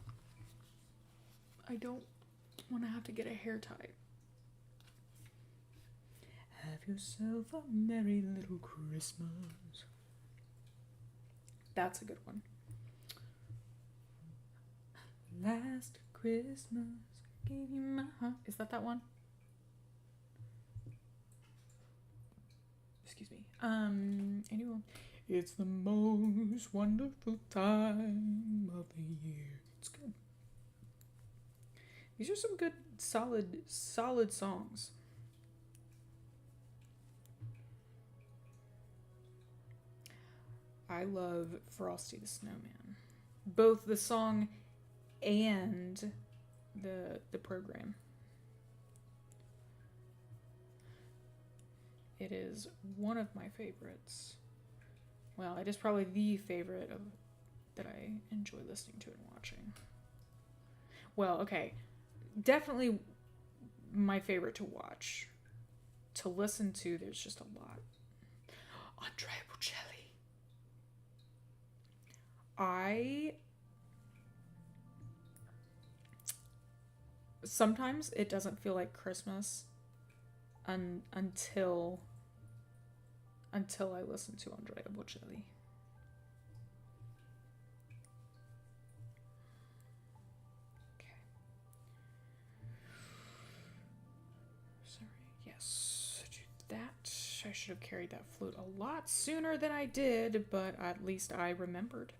hair tie. Have yourself a merry little Christmas. That's a good one. Last Christmas, I gave you my heart. Is that one? Excuse me. Anyone? It's the most wonderful time of the year. It's good. These are some good, solid songs. I love Frosty the Snowman. Both the song and the program. It is one of my favorites. Well, it is probably the favorite that I enjoy listening to and watching. Well, okay. Definitely my favorite to watch. To listen to, there's just a lot. Andrea Bocelli. Sometimes it doesn't feel like Christmas until I listen to Andrea Bocelli. Okay. Sorry. Yes. That. I should have carried that flute a lot sooner than I did, but at least I remembered.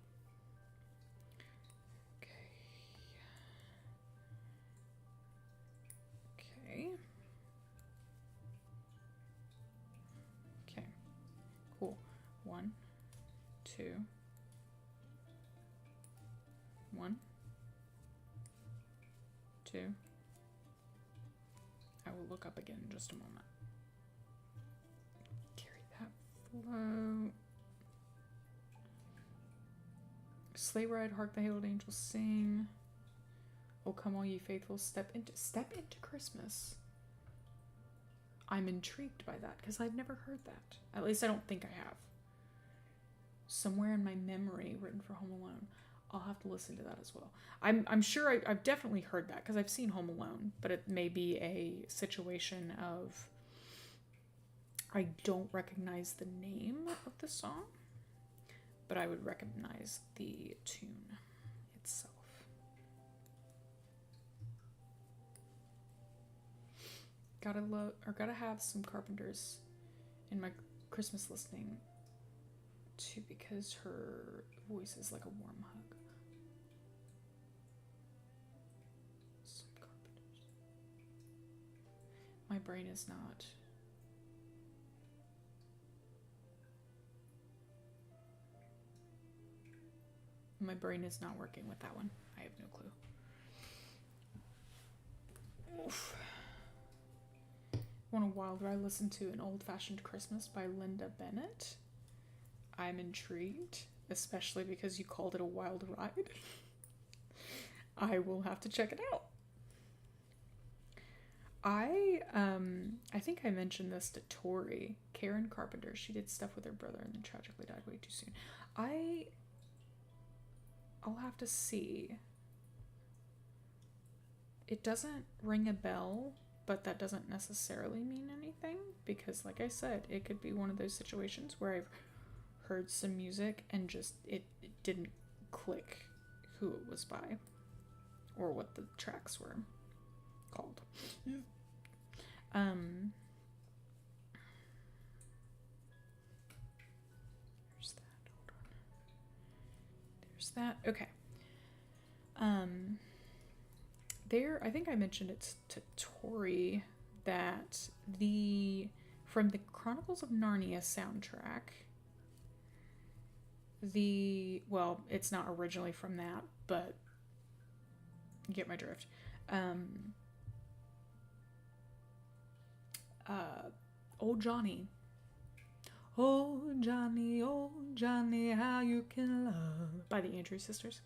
Cool. 1, 2, 1, 2. I will look up again in just a moment. Carry that float. Sleigh ride, hark the herald angels sing. Oh, come all ye faithful, step into Christmas. I'm intrigued by that because I've never heard that. At least I don't think I have. Somewhere in my memory, written for Home Alone. I'll have to listen to that as well. I'm sure I've definitely heard that because I've seen Home Alone, but it may be a situation of I don't recognize the name of the song, but I would recognize the tune itself. Gotta have some Carpenters in my Christmas listening too, because her voice is like a warm hug. Some Carpenters. My brain is not. My brain is not working with that one. I have no clue. Oof. Want a wild ride? Listen to An Old-Fashioned Christmas by Linda Bennett. I'm intrigued, especially because you called it a wild ride. I will have to check it out. I think I mentioned this to Tori, Karen Carpenter. She did stuff with her brother and then tragically died way too soon. I'll have to see. It doesn't ring a bell, but that doesn't necessarily mean anything because, like I said, it could be one of those situations where I've heard some music and just it didn't click who it was by or what the tracks were called. There's that. Hold on. There's that. Okay. I think I mentioned it to Tori that the from the Chronicles of Narnia soundtrack. Well, it's not originally from that, but you get my drift. Old Johnny. Oh Johnny, how you can love, by the Andrews Sisters.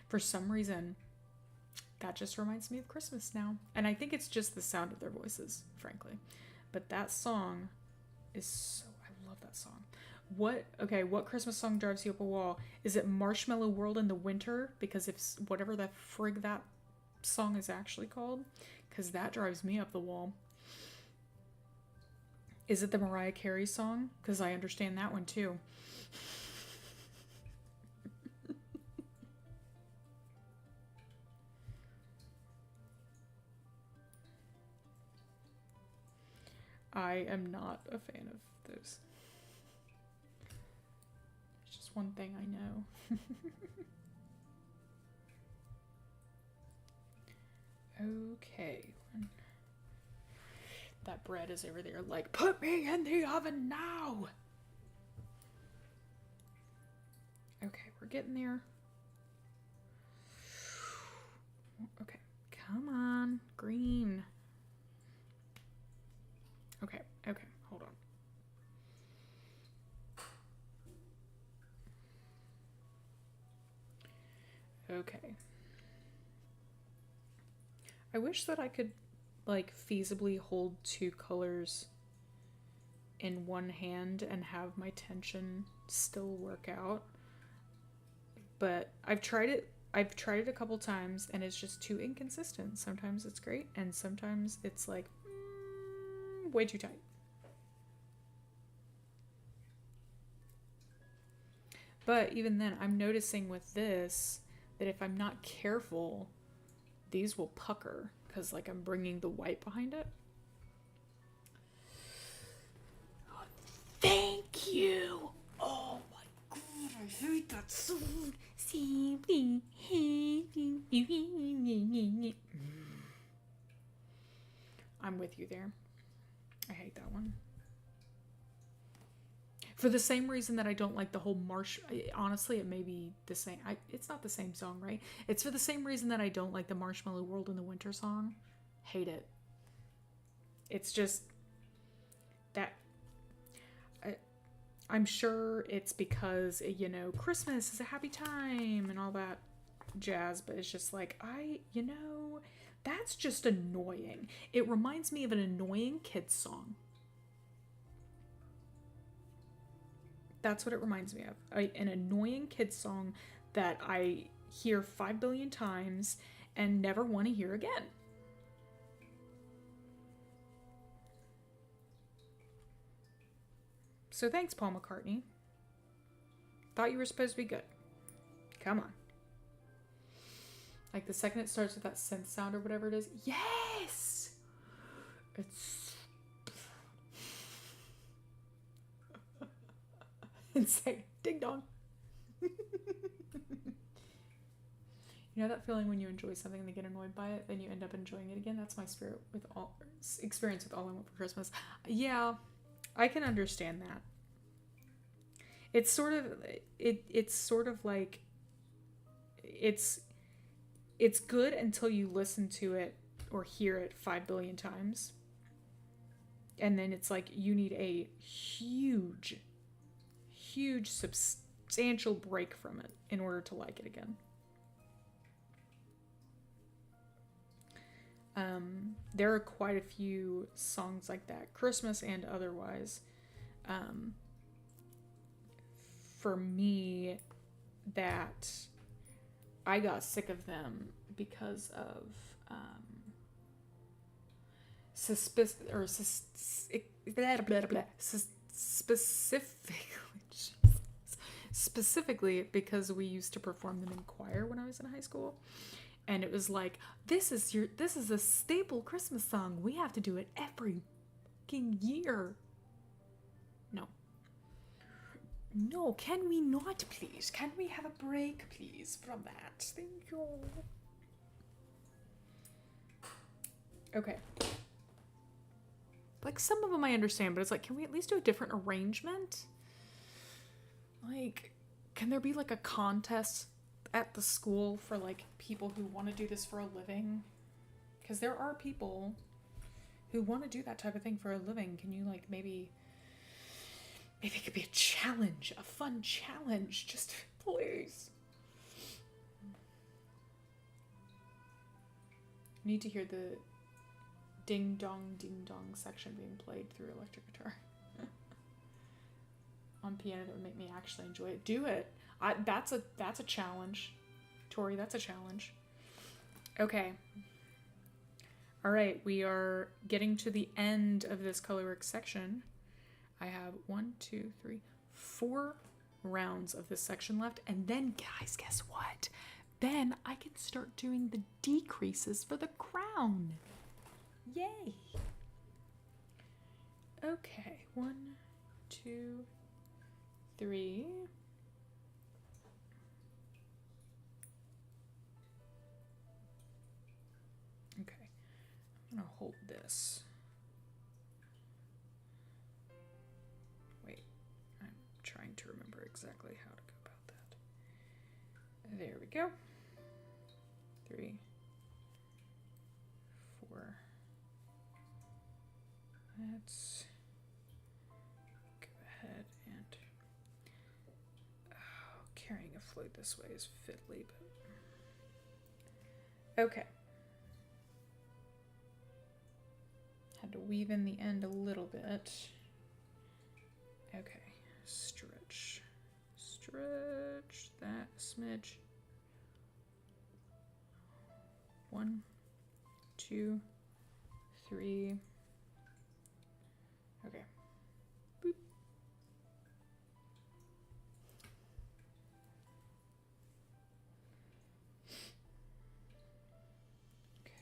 For some reason, that just reminds me of Christmas now. And I think it's just the sound of their voices, frankly. But that song is so, I love that song. What Christmas song drives you up a wall? Is it Marshmallow World in the Winter? Because if whatever the frig that song is actually called, because that drives me up the wall. Is it the Mariah Carey song? Because I understand that one too. I am not a fan of those. It's just one thing I know. Okay. That bread is over there like, put me in the oven now! Okay, we're getting there. Okay, come on, green. Okay, hold on. Okay. I wish that I could, like, feasibly hold two colors in one hand and have my tension still work out. But I've tried it a couple times and it's just too inconsistent. Sometimes it's great and sometimes it's like way too tight. But even then, I'm noticing with this that if I'm not careful, these will pucker because like I'm bringing the white behind it. Oh, thank you. Oh my god, I hate that song. Simply hate you. I'm with you there. I hate that one. For the same reason that I don't like the whole honestly, it may be the same. It's not the same song, right? It's for the same reason that I don't like the Marshmallow World in the Winter song. Hate it. It's just that I'm sure it's because, you know, Christmas is a happy time and all that jazz, but it's just like, that's just annoying. It reminds me of an annoying kids song. That's what it reminds me of. An annoying kids song that I hear 5 billion times and never want to hear again. So thanks, Paul McCartney. Thought you were supposed to be good. Come on. Like the second it starts with that synth sound or whatever it is. Yes! It's insane. Ding dong. You know that feeling when you enjoy something and they get annoyed by it, then you end up enjoying it again? That's my experience with All I Want for Christmas. Yeah, I can understand that. It's sort of like it's good until you listen to it or hear it 5 billion times. And then it's like you need a huge substantial break from it in order to like it again. There are quite a few songs like that, Christmas and otherwise, for me, that I got sick of them because of specifically because we used to perform them in choir when I was in high school. And it was like, this is a staple Christmas song. We have to do it every fucking year. No, can we not, please? Can we have a break, please, from that? Thank you. Okay. Like, some of them I understand, but it's like, can we at least do a different arrangement? Like, can there be like a contest at the school for like people who want to do this for a living? Because there are people who want to do that type of thing for a living. Can you like maybe it could be a challenge, a fun challenge, just please. I need to hear the ding dong section being played through electric guitar. On piano, that would make me actually enjoy it. Do it. That's a challenge. Tori, that's a challenge. Okay. All right, we are getting to the end of this colorwork section. I have 4 rounds of this section left, and then, guys, guess what? Then I can start doing the decreases for the crown. Yay! Okay, 1, 2, 3. Okay, I'm gonna hold this. Wait, I'm trying to remember exactly how to go about that. There we go. 3, 4. Let's go ahead and carrying a flute this way is fiddly, but okay. Had to weave in the end a little bit. Okay, stretch that a smidge. 1, 2, 3. Okay. Boop. Okay.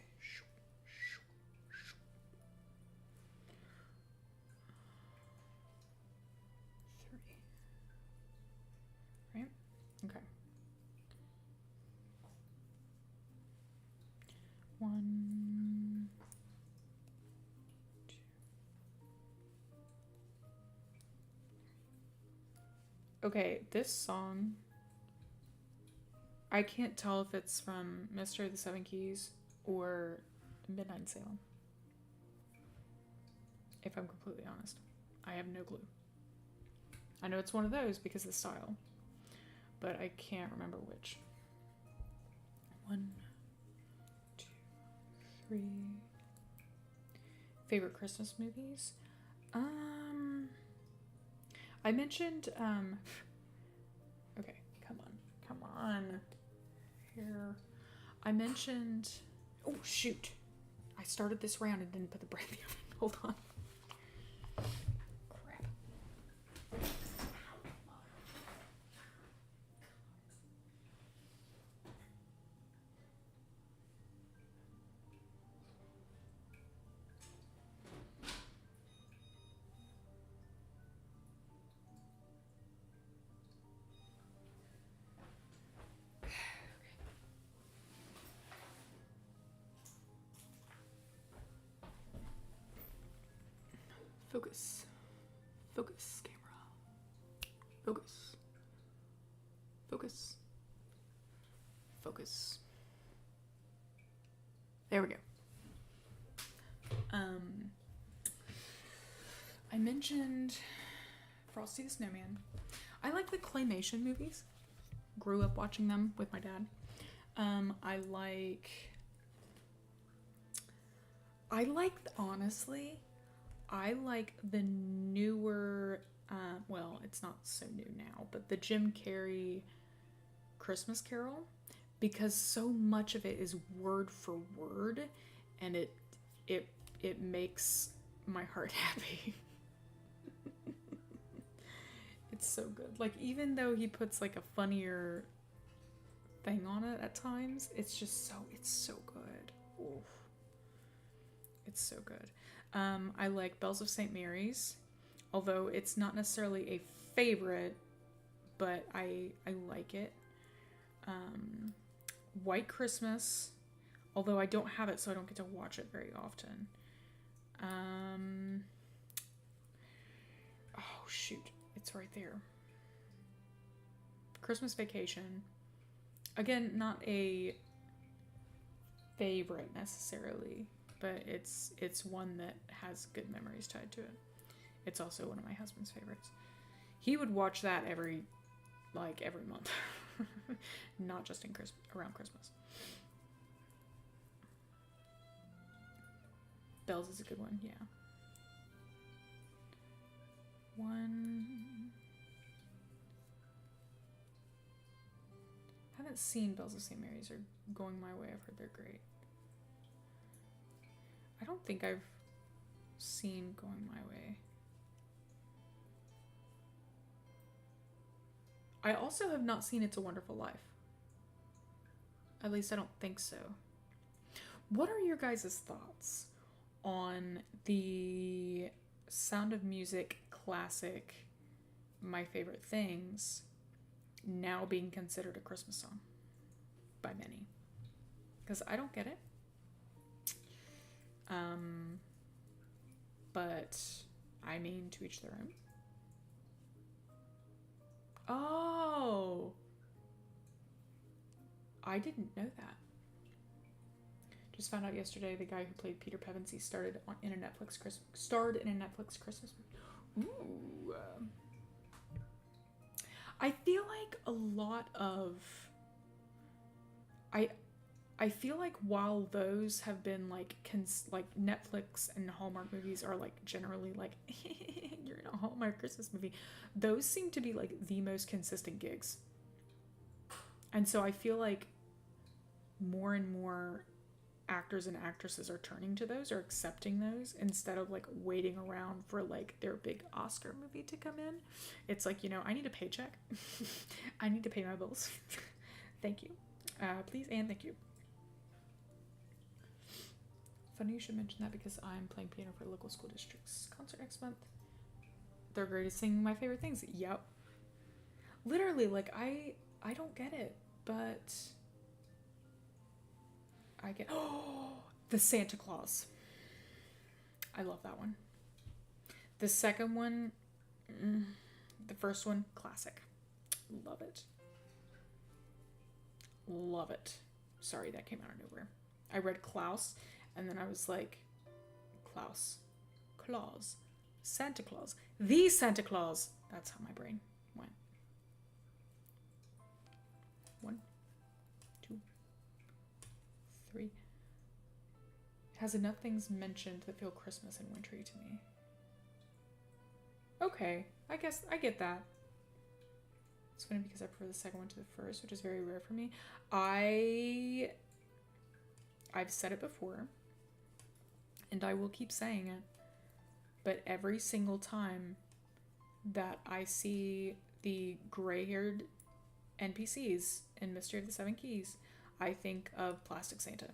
3. Right? Okay. 1, 2. Okay, this song, I can't tell if it's from Mystery of the Seven Keys or Midnight in Salem. If I'm completely honest, I have no clue. I know it's one of those because of the style, but I can't remember which. 1, 2, 3. Favorite Christmas movies? I mentioned, okay, come on. Here. I mentioned, oh shoot. I started this round and didn't put the bread in the oven. Hold on. Crap. Focus. Focus, camera. Focus. Focus. Focus. There we go. I mentioned Frosty the Snowman. I like the claymation movies. Grew up watching them with my dad. Honestly, I like the newer, well, it's not so new now, but the Jim Carrey Christmas Carol, because so much of it is word for word, and it makes my heart happy. It's so good. Like, even though he puts like a funnier thing on it at times, it's so good. Oof. It's so good. I like Bells of St. Mary's, although it's not necessarily a favorite, but I like it. White Christmas, although I don't have it, so I don't get to watch it very often. Oh, shoot. It's right there. Christmas Vacation. Again, not a favorite necessarily, but it's one that has good memories tied to it. It's also one of my husband's favorites. He would watch that every month. Not just in around Christmas. Bells is a good one, yeah. I haven't seen Bells of St. Mary's or Going My Way. I've heard they're great. I don't think I've seen Going My Way. I also have not seen It's a Wonderful Life. At least I don't think so. What are your guys' thoughts on the Sound of Music classic My Favorite Things now being considered a Christmas song by many? Because I don't get it. But I mean, to each their own. Oh, I didn't know that. Just found out yesterday the guy who played Peter Pevensey starred in a Netflix Christmas movie. Ooh. I feel like a lot of I feel like while those have been like Netflix and Hallmark movies are like generally like you're in a Hallmark Christmas movie, those seem to be like the most consistent gigs. And so I feel like more and more actors and actresses are turning to those or accepting those instead of like waiting around for like their big Oscar movie to come in. It's like, I need a paycheck. I need to pay my bills. Thank you. Please and thank you. Funny you should mention that because I'm playing piano for the local school district's concert next month. They're great at singing My Favorite Things. Yep. Literally, like, I don't get it, but I get... Oh, the Santa Claus. I love that one. The second one, the first one, classic. Love it. Love it. Sorry, that came out of nowhere. I read Klaus, and then I was like, Klaus, Claus, Santa Claus, the Santa Claus. That's how my brain went. 1, 2, 3. It has enough things mentioned that feel Christmas and wintry to me. Okay, I guess I get that. It's funny because I prefer the second one to the first, which is very rare for me. I've said it before, and I will keep saying it, but every single time that I see the gray-haired NPCs in Mystery of the Seven Keys, I think of Plastic Santa.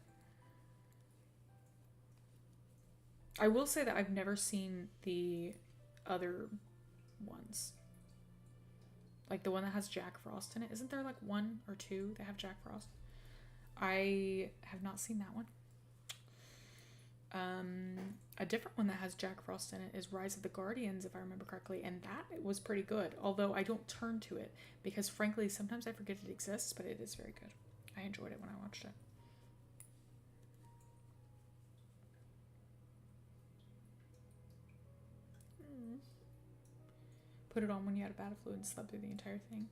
I will say that I've never seen the other ones. Like the one that has Jack Frost in it. Isn't there like 1 or 2 that have Jack Frost? I have not seen that one. A different one that has Jack Frost in it is Rise of the Guardians, if I remember correctly, and that was pretty good, although I don't turn to it because frankly sometimes I forget it exists, but it is very good. I enjoyed it when I watched it. Put it on when you had a bad flu and slept through the entire thing.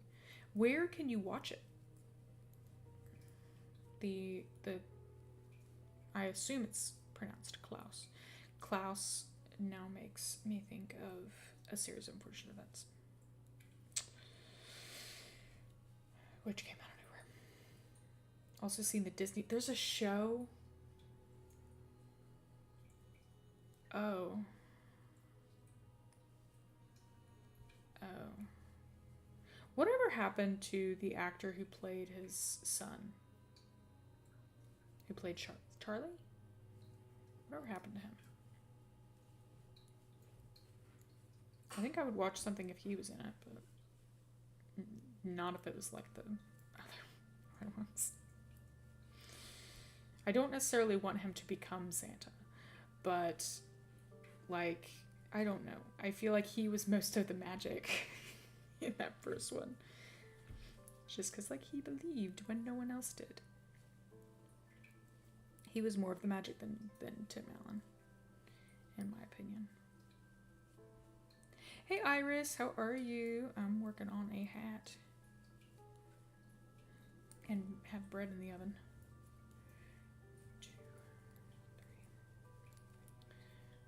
Where can you watch it? I assume it's pronounced Klaus. Klaus now makes me think of a series of unfortunate events, which came out of nowhere. Also seen the Disney. There's a show. Oh. Whatever happened to the actor who played his son? Who played Charlie? Whatever happened to him? I think I would watch something if he was in it, but not if it was like the other ones. I don't necessarily want him to become Santa, but like I don't know. I feel like he was most of the magic in that first one. Just because, like, he believed when no one else did. He was more of the magic than Tim Allen, in my opinion. Hey Iris, how are you? I'm working on a hat. And have bread in the oven. 2,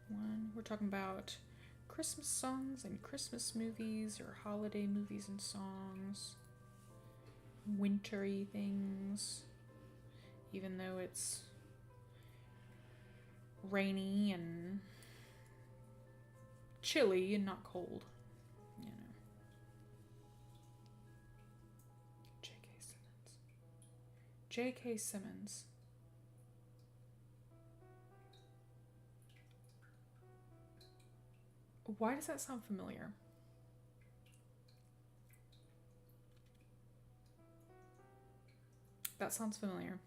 3. 1. We're talking about Christmas songs and Christmas movies or holiday movies and songs. Wintry things. Even though it's rainy and chilly and not cold, you know. J.K. Simmons. Why does that sound familiar? That sounds familiar.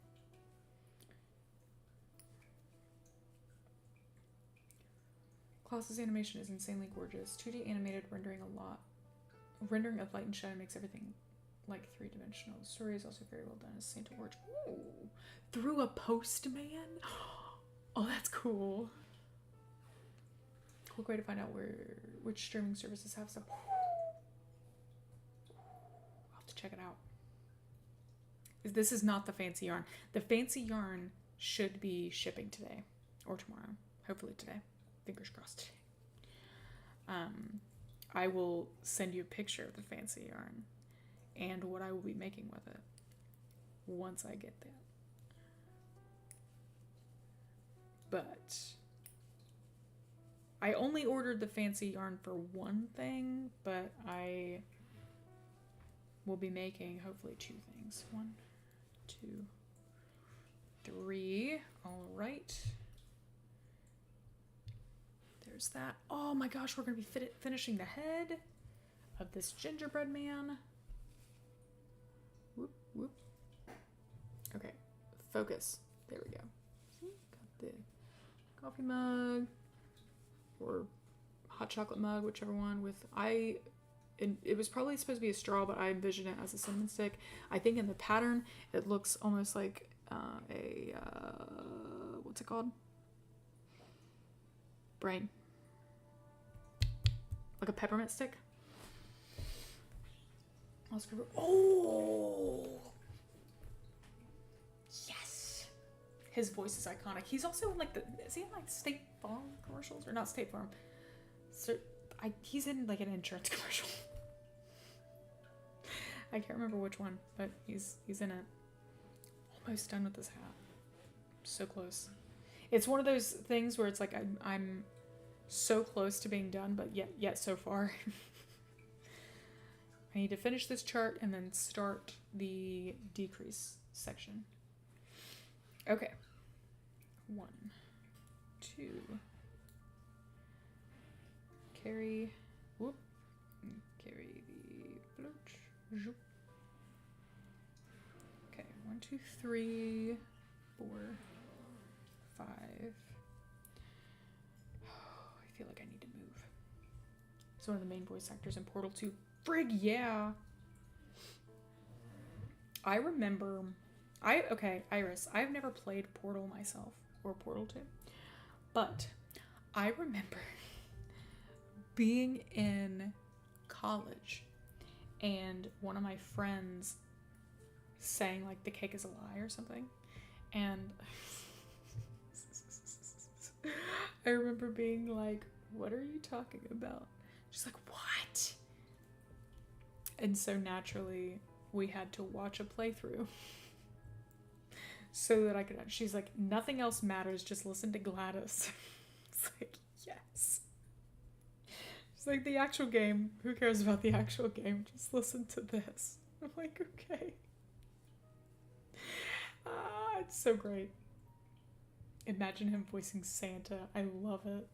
Klaus's animation is insanely gorgeous. 2D animated rendering of light and shadow makes everything like three-dimensional. The story is also very well done as Santa Origin. Ooh, through a postman? Oh, that's cool. Quick way to find out which streaming services have some. I'll have to check it out. This is not the fancy yarn. The fancy yarn should be shipping today or tomorrow. Hopefully today. Fingers crossed. I will send you a picture of the fancy yarn and what I will be making with it once I get that. But I only ordered the fancy yarn for one thing, but I will be making hopefully 2 things. 1, 2, 3. All right. There's that. Oh my gosh, we're going to be finishing the head of this gingerbread man. Whoop, whoop. Okay, focus. There we go. Got the coffee mug or hot chocolate mug, whichever one. It was probably supposed to be a straw, but I envision it as a cinnamon stick. I think in the pattern, it looks almost like what's it called? Brain. Like a peppermint stick. Oh! Yes! His voice is iconic. He's also in is he in like State Farm commercials? Or not State Farm. He's in like an insurance commercial. I can't remember which one, but he's in it. Almost done with this hat. So close. It's one of those things where it's like I'm so close to being done, but yet so far. I need to finish this chart and then start the decrease section. Okay. 1, 2. Carry. Whoop. Carry the float. Okay. 1, 2, 3, 4, 5. I feel like I need to move. It's one of the main voice actors in Portal 2. Frig, yeah. I remember. Okay, Iris. I've never played Portal myself or Portal 2, but I remember being in college and one of my friends saying like the cake is a lie or something, and I remember being like, what are you talking about? She's like, what? And so naturally we had to watch a playthrough so that I could, she's like, nothing else matters, just listen to Gladys. It's like, yes. She's like, the actual game, who cares about the actual game? Just listen to this. I'm like, okay. It's so great. Imagine him voicing Santa. I love it.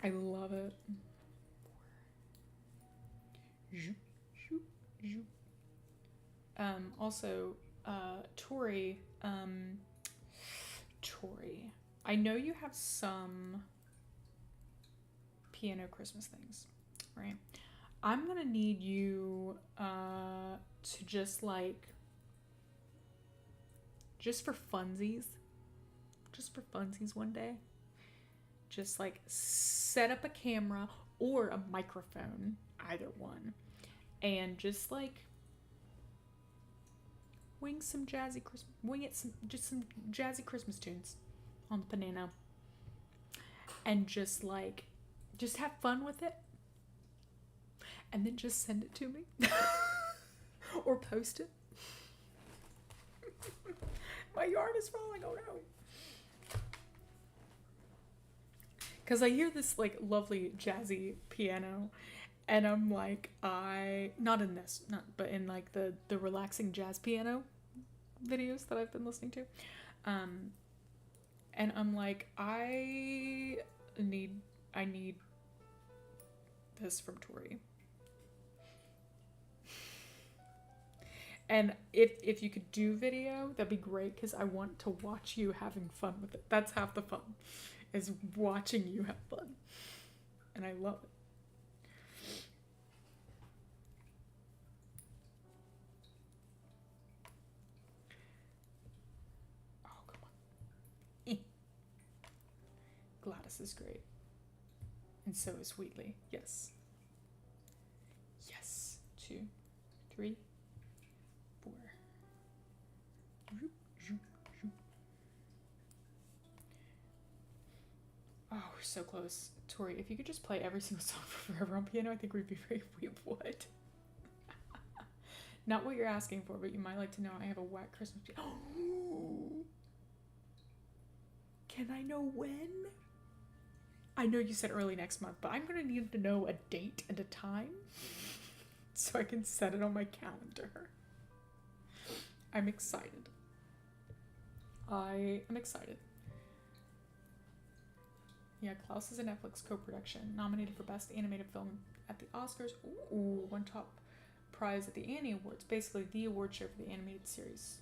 I love it. Also, Tori, I know you have some piano Christmas things, right? I'm gonna need you to just like, just for funsies one day, just like set up a camera or a microphone, either one, and just like wing it some jazzy Christmas tunes on the piano, and just have fun with it, and then just send it to me or post it. My yarn is falling. Oh no. Because I hear this like lovely jazzy piano, and I'm like, not in this, but in like the relaxing jazz piano videos that I've been listening to, and I'm like, I need this from Tori. And if you could do video, that'd be great, because I want to watch you having fun with it. That's half the fun, is watching you have fun. And I love it. Oh, come on. Gladys is great. And so is Wheatley. Yes. Yes. 2, 3, 4. Oh, we're so close. Tori, if you could just play every single song for Forever on piano, I think we would. Not what you're asking for, but you might like to know I have a wet Christmas piano. Oh. Can I know when? I know you said early next month, but I'm going to need to know a date and a time so I can set it on my calendar. I'm excited. I am excited. Yeah, Klaus is a Netflix co-production, nominated for Best Animated Film at the Oscars. Ooh, won top prize at the Annie Awards. Basically, the award show for the animated series,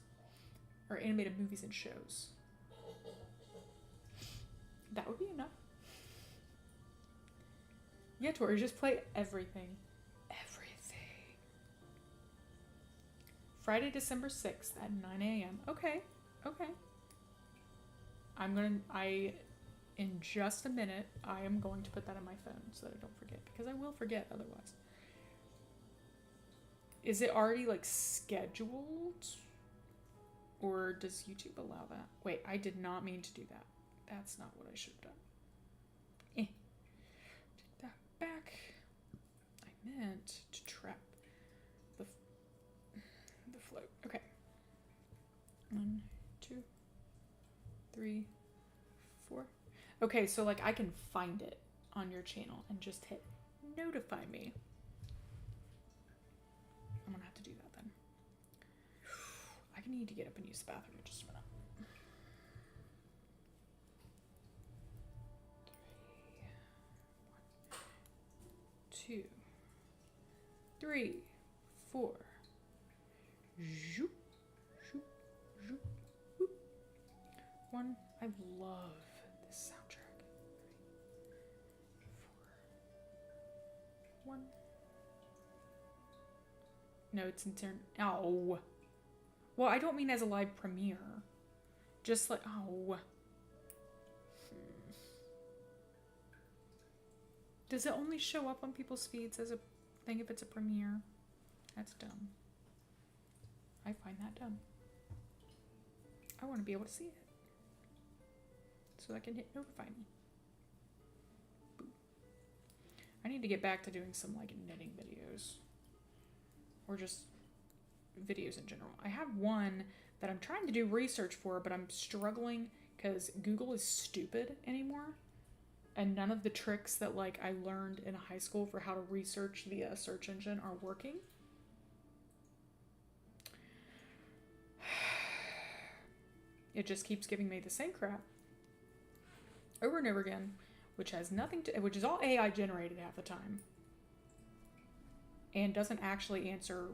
or animated movies and shows. That would be enough. Yeah, Tori, just play everything. Everything. Friday, December 6th at 9 a.m. Okay. In just a minute, I am going to put that on my phone so that I don't forget, because I will forget otherwise. Is it already like scheduled? Or does YouTube allow that? Wait, I did not mean to do that. That's not what I should have done. Take that back. I meant to trap the float. Okay. 1, 2, 3, 4. Okay, so like I can find it on your channel and just hit notify me. I'm gonna have to do that then. I need to get up and use the bathroom in just a minute. 3, 1, 2, 3, 4. Zoop, zoop, zoop, whoop. 1. I love this soundtrack. 4. 1. No, it's in turn. Oh. Well, I don't mean as a live premiere. Just like, oh. Does it only show up on people's feeds as a thing if it's a premiere? That's dumb. I find that dumb. I want to be able to see it, so I can hit notify me. Boo. I need to get back to doing some like knitting videos, or just videos in general. I have one that I'm trying to do research for, but I'm struggling because Google is stupid anymore, and none of the tricks that like I learned in high school for how to research via a search engine are working. It just keeps giving me the same crap over and over again, which has nothing to, which is all AI generated half the time, and doesn't actually answer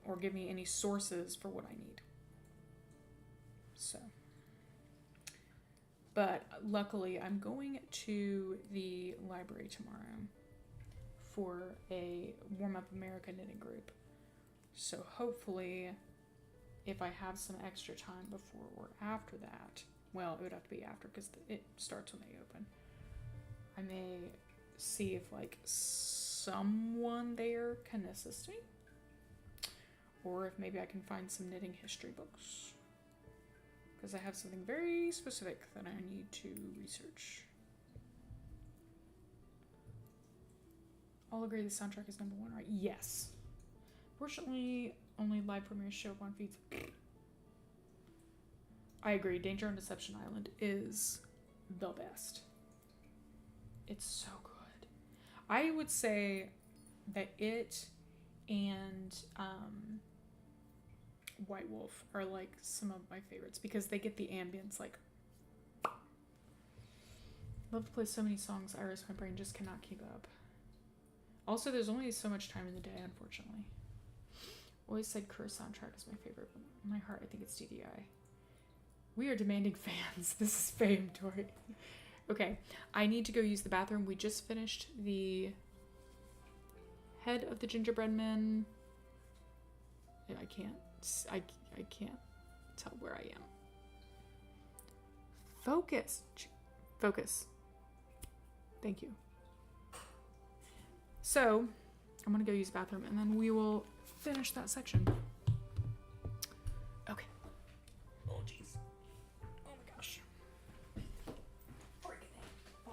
or give me any sources for what I need. So But luckily, I'm going to the library tomorrow for a Warm Up America knitting group. So hopefully, if I have some extra time before or after that, well, it would have to be after because it starts when they open. I may see if like someone there can assist me, or if maybe I can find some knitting history books, because I have something very specific that I need to research. All agree the soundtrack is number one, right? Yes. Fortunately, only live premieres show up on feeds. I agree. Danger on Deception Island is the best. It's so good. I would say that it and White Wolf are like some of my favorites because they get the ambience. Like, love to play so many songs. Iris, my brain just cannot keep up. Also, there's only so much time in the day, unfortunately. Always said Kerr soundtrack is my favorite, but in my heart, I think it's DDI. We are demanding fans. This is fame, Tori. Okay, I need to go use the bathroom. We just finished the head of the gingerbread men. I can't tell where I am. Focus. Focus. Thank you. So, I'm gonna go use the bathroom and then we will finish that section. Okay. Oh, jeez. Oh my gosh. Freaking it. Oh.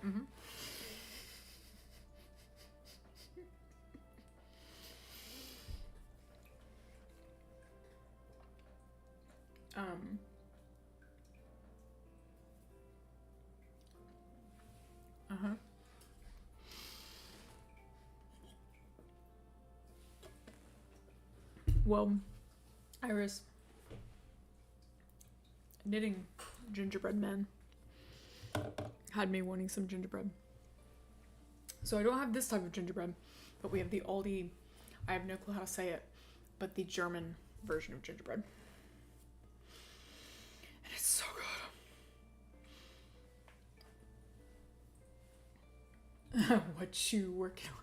Mm-hmm. Uh-huh. Well, Iris, knitting gingerbread men had me wanting some gingerbread. So I don't have this type of gingerbread, but we have the Aldi, I have no clue how to say it, but the German version of gingerbread. And it's so good. What you working on?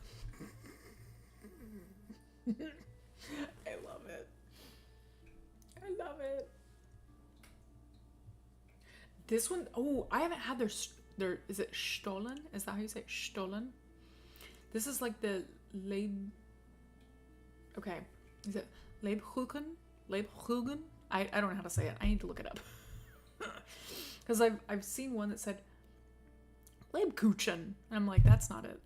I love it. I love it. This one, oh, I haven't had their, is it Stollen? Is that how you say it? Stollen? This is like the Leib, okay, is it Leibkuchen? Leibkuchen? I don't know how to say it. I need to look it up. Because I've seen one that said Leibkuchen. And I'm like, that's not it.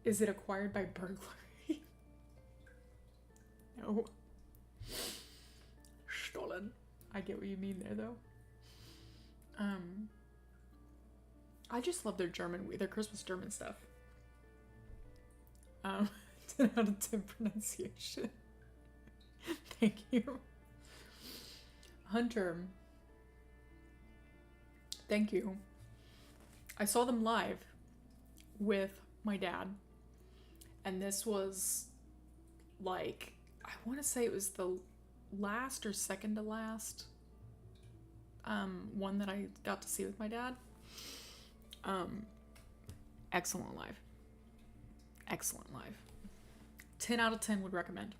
Is it acquired by burglary? No. Stollen. I get what you mean there, though. I just love their Christmas German stuff. 10 out of 10 pronunciation. Thank you. Hunter. Thank you. I saw them live with my dad. And this was like, I want to say it was the last or second to last one that I got to see with my dad. Excellent live. Excellent live. 10 out of 10 would recommend.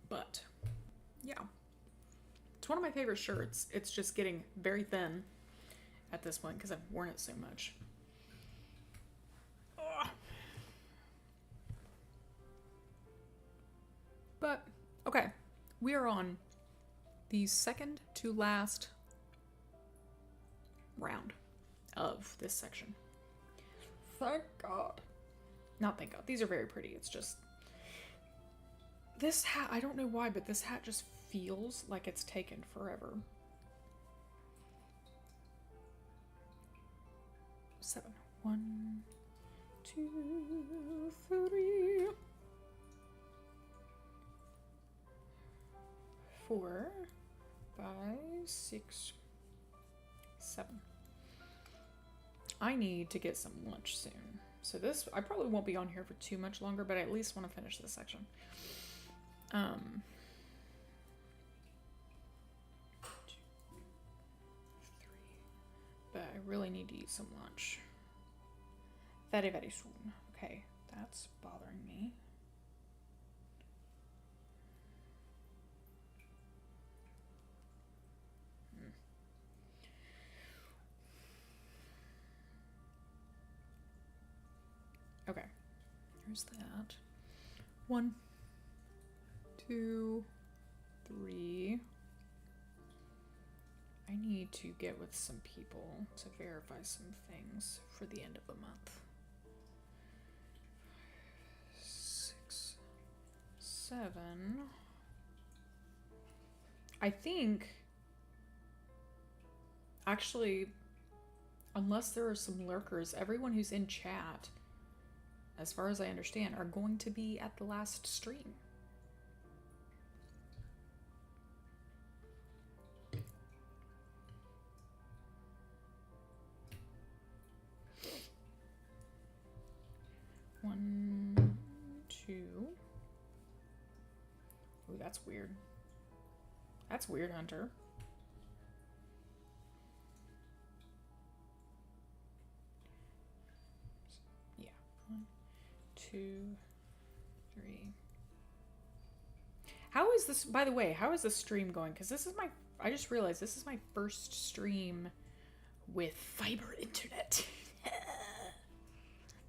But yeah, it's one of my favorite shirts. It's just getting very thin at this point because I've worn it so much. Ugh. But okay, we are on the second to last round of this section. Thank God. Not thank God. These are very pretty. It's just this hat, I don't know why, but this hat just feels like it's taken forever. 7. 1, 2, 3, 4, 5, 6, 7. I need to get some lunch soon. So this, I probably won't be on here for too much longer, but I at least want to finish this section. 2, 3. But I really need to eat some lunch. Very, very soon. Okay, that's bothering me. Okay, here's that. 1, 2, 3. I need to get with some people to verify some things for the end of the month. 6, 7. I think, actually, unless there are some lurkers, everyone who's in chat, as far as I understand, are going to be at the last stream. One, 2. Ooh, that's weird. That's weird, Hunter. Yeah. 1, 2, 3. How is this, by the way, how is this stream going? Because this is my, I just realized this is my first stream with fiber internet.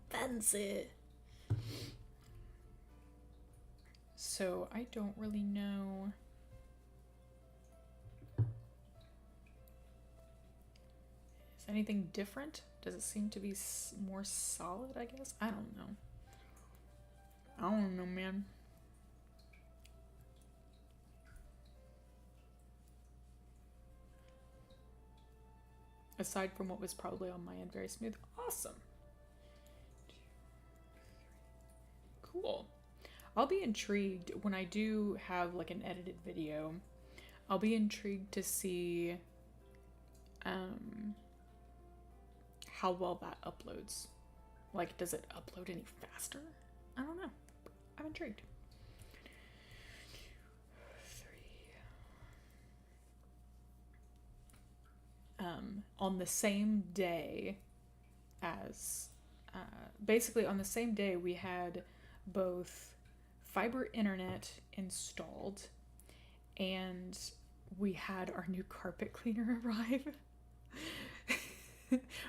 Fancy. So I don't really know. Is anything different? Does it seem to be more solid, I guess? I don't know. I don't know, man. Aside from what was probably on my end, very smooth. Awesome. Cool. I'll be intrigued when I do have like an edited video. I'll be intrigued to see how well that uploads. Like, does it upload any faster? I don't know. I'm intrigued. 3. On the same day as, basically on the same day we had both fiber internet installed, and we had our new carpet cleaner arrive.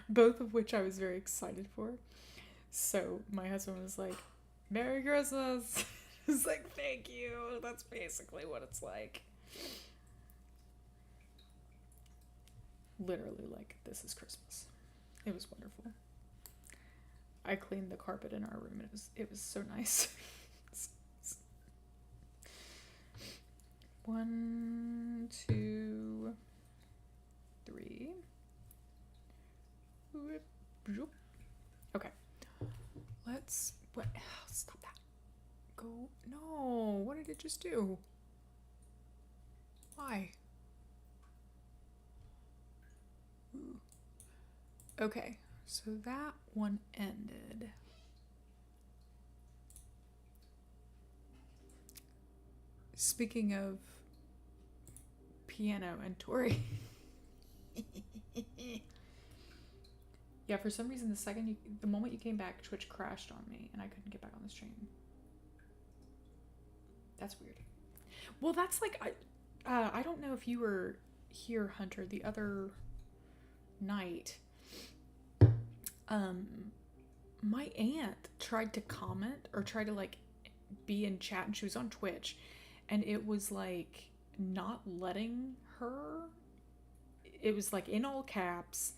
Both of which I was very excited for. So my husband was like, Merry Christmas. I was like, thank you. That's basically what it's like. Literally, like, this is Christmas. It was wonderful. I cleaned the carpet in our room, and it was so nice. 1, 2, 3. Okay. Let's. What? Stop that. Go. No. What did it just do? Why? Ooh. Okay. So that one ended. Speaking of piano and Tori. Yeah, for some reason, the moment you came back, Twitch crashed on me, and I couldn't get back on the stream. That's weird. Well, that's like I don't know if you were here, Hunter, the other night. My aunt tried to comment or try to like be in chat, and she was on Twitch, and it was like not letting her. It was like in all caps,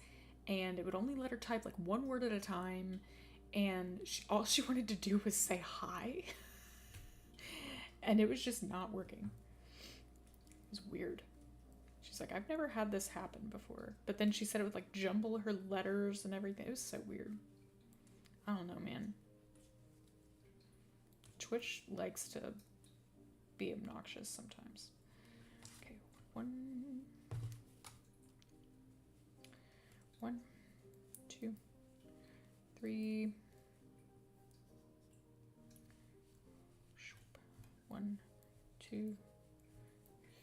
and it would only let her type like one word at a time, and all she wanted to do was say hi. And it was just not working. It was weird. She's like, I've never had this happen before. But then she said it would like jumble her letters and everything. It was so weird. I don't know, man. Twitch likes to be obnoxious sometimes. Okay, 1, 2, 3. 1, 2,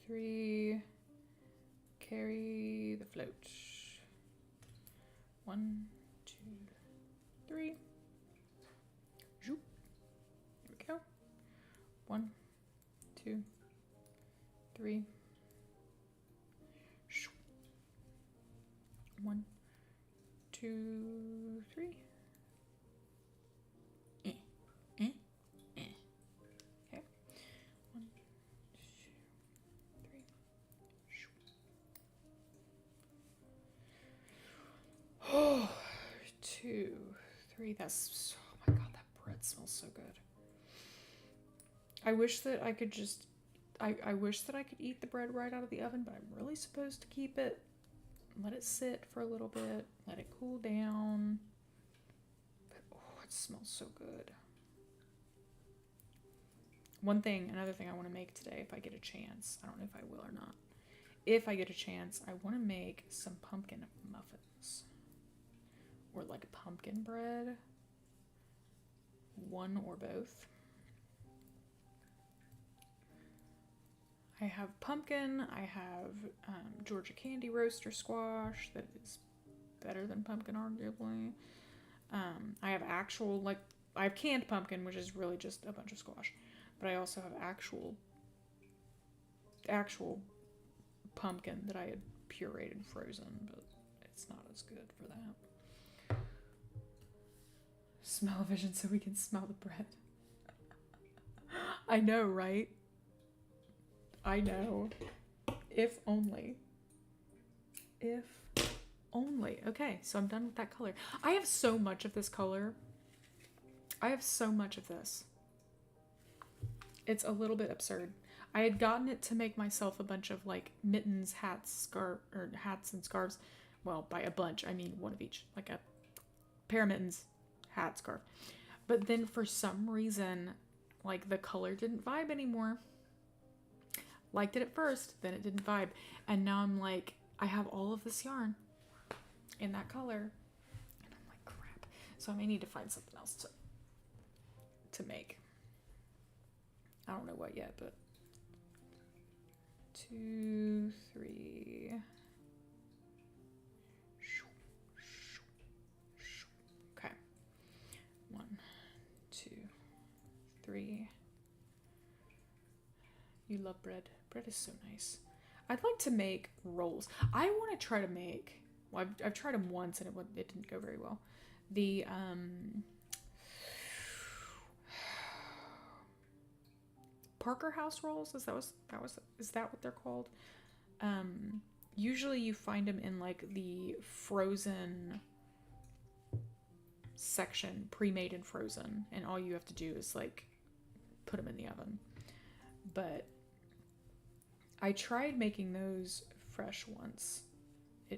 3. Carry the float. 1, 2, 3. Zoop. There we go. 1, 2, 3. 1, 2, 3. Okay. 1, 2, 3. 2, 3. That's, oh my god, that bread smells so good. I wish that I could just, I wish that I could eat the bread right out of the oven, but I'm really supposed to keep it, let it sit for a little bit, let it cool down. But oh, it smells so good. Another thing I want to make today, if I get a chance, I don't know if I will or not. If I get a chance, I want to make some pumpkin muffins. Or like pumpkin bread. One or both. I have pumpkin. I have Georgia candy roaster squash that is better than pumpkin, arguably. I have I have canned pumpkin, which is really just a bunch of squash. But I also have actual pumpkin that I had pureed and frozen, but it's not as good for that. Smell-o-vision so we can smell the bread. I know, right? I know. If only. If only. Okay, so I'm done with that color. I have so much of this color. I have so much of this. It's a little bit absurd. I had gotten it to make myself a bunch of like mittens, hats, hats and scarves. Well, by a bunch, I mean one of each. Like a pair of mittens, hat, scarf. But then for some reason, like the color didn't vibe anymore. Liked it at first, then it didn't vibe. And now I'm like, I have all of this yarn in that color. And I'm like, crap. So I may need to find something else to make. I don't know what yet, but 2, 3. Okay. 1, 2, 3. You love bread. Bread is so nice. I'd like to make rolls. I want to try to make. Well, I've tried them once and it didn't go very well. The Parker House rolls, is that what they're called? Usually you find them in like the frozen section, pre-made and frozen, and all you have to do is like put them in the oven. But I tried making those fresh once,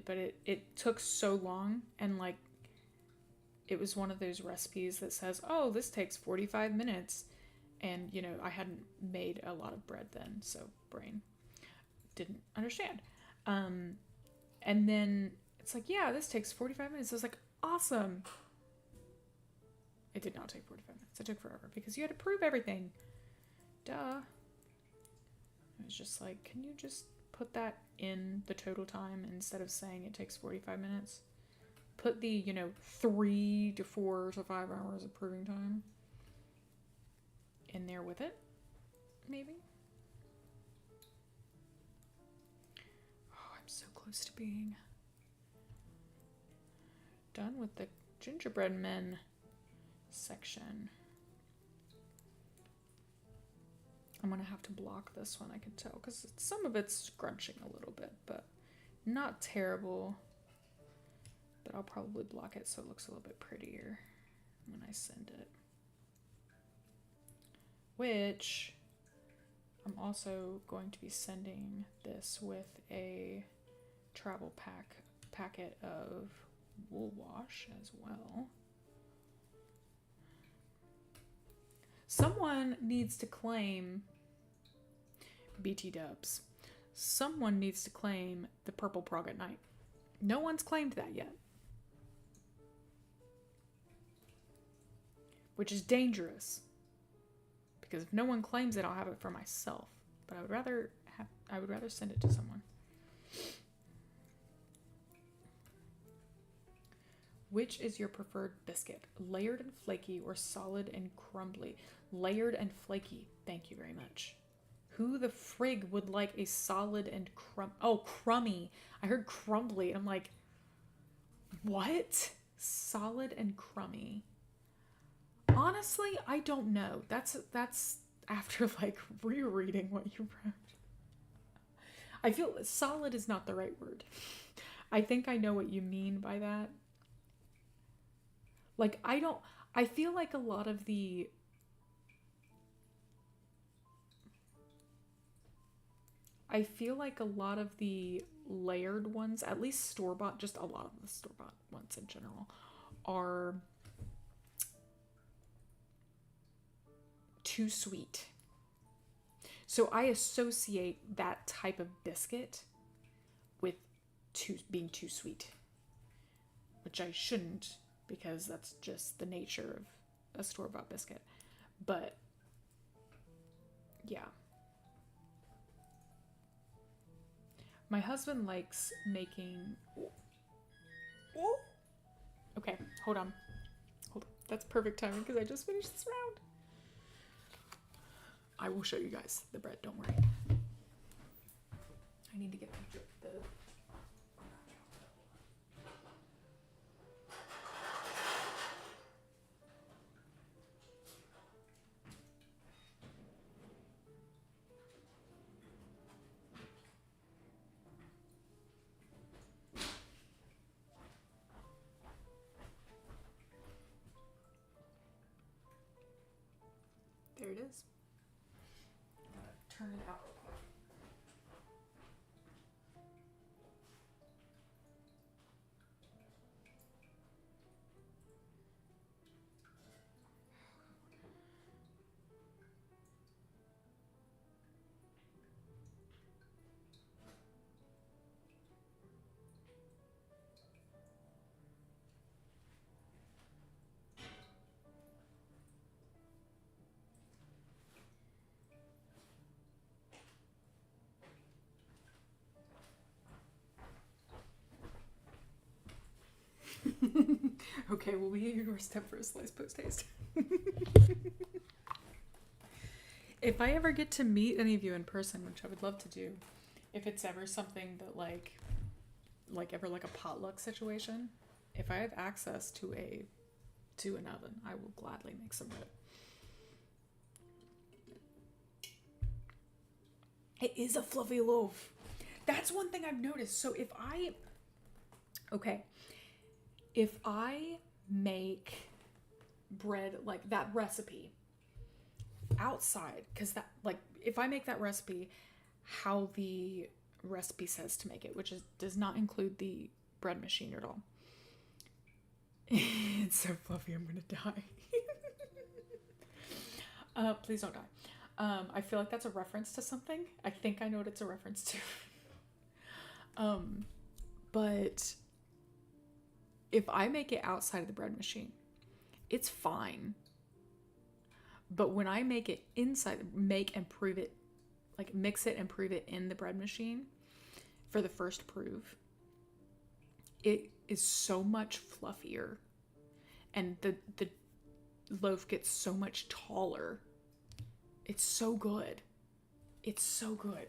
but it took so long, and like it was one of those recipes that says, oh, this takes 45 minutes, and you know, I hadn't made a lot of bread then, so brain didn't understand. And then it's like, yeah, this takes 45 minutes. I was like, awesome. It did not take 45 minutes. It took forever because you had to prove everything. Duh. It was just like, can you just put that in the total time instead of saying it takes 45 minutes? Put the, 3 to 4 to 5 hours of proving time in there with it, maybe? Oh, I'm so close to being done with the gingerbread men section. I'm gonna have to block this one, I can tell, because some of it's scrunching a little bit, but not terrible. But I'll probably block it so it looks a little bit prettier when I send it. Which I'm also going to be sending this with a travel packet of wool wash as well. Someone needs to claim BT dubs. Someone needs to claim the purple prog at night. No one's claimed that yet. Which is dangerous. Because if no one claims it, I'll have it for myself. But I would rather send it to someone. Which is your preferred biscuit? Layered and flaky or solid and crumbly? Layered and flaky. Thank you very much. Who the frig would like a solid and crummy? I heard crumbly and I'm like, what? Solid and crummy. Honestly, I don't know. That's after like rereading what you wrote. I feel solid is not the right word. I think I know what you mean by that. Like, I feel like a lot of the layered ones, at least store-bought, just a lot of the store-bought ones in general, are too sweet. So I associate that type of biscuit with being too sweet, which I shouldn't, because that's just the nature of a store-bought biscuit. But yeah. My husband likes making... Okay, hold on. That's perfect timing because I just finished this round. I will show you guys the bread, don't worry. I need to get the There it is. Turn it out. Okay, we'll be at your doorstep for a slice post haste. If I ever get to meet any of you in person, which I would love to do, if it's ever something that like ever like a potluck situation, if I have access to an oven, I will gladly make some bread. It is a fluffy loaf. That's one thing I've noticed. So if I make bread like that recipe outside, because that, like, if I make that recipe how the recipe says to make it, which does not include the bread machine at all. It's so fluffy, I'm gonna die. Please don't die. I feel like that's a reference to something. I think I know what it's a reference to. But if I make it outside of the bread machine, it's fine. But when I make it inside, mix it and prove it in the bread machine for the first prove, it is so much fluffier. And the loaf gets so much taller. It's so good. It's so good.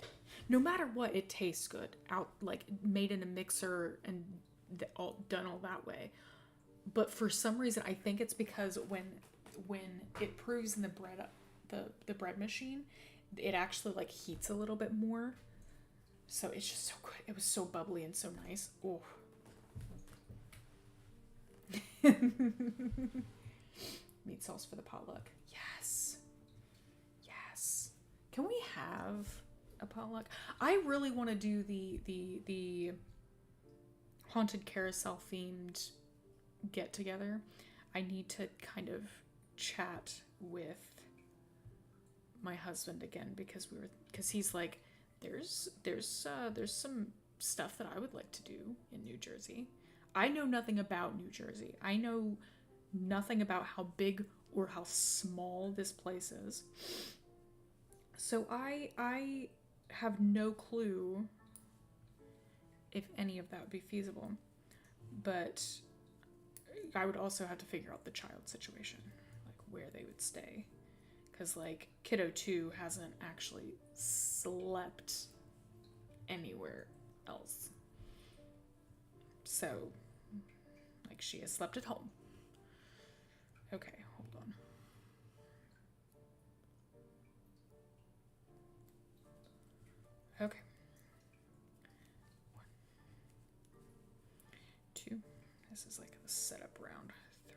No matter what, it tastes good. Like made in a mixer and done all that way. But for some reason, I think it's because when it proves in the bread machine, it actually like heats a little bit more. So it's just so good. It was so bubbly and so nice. Oh. Meat sauce for the potluck. Yes. Yes. Can we have a potluck? I really want to do the haunted carousel themed get together. I need to kind of chat with my husband again because he's like, there's some stuff that I would like to do in New Jersey. I know nothing about New Jersey. I know nothing about how big or how small this place is. So I have no clue if any of that would be feasible. But I would also have to figure out the child situation, like where they would stay. Because like kiddo 2 hasn't actually slept anywhere else. So, like, she has slept at home. Okay, hold on. Okay. 1, 2. This is like the setup round. 3.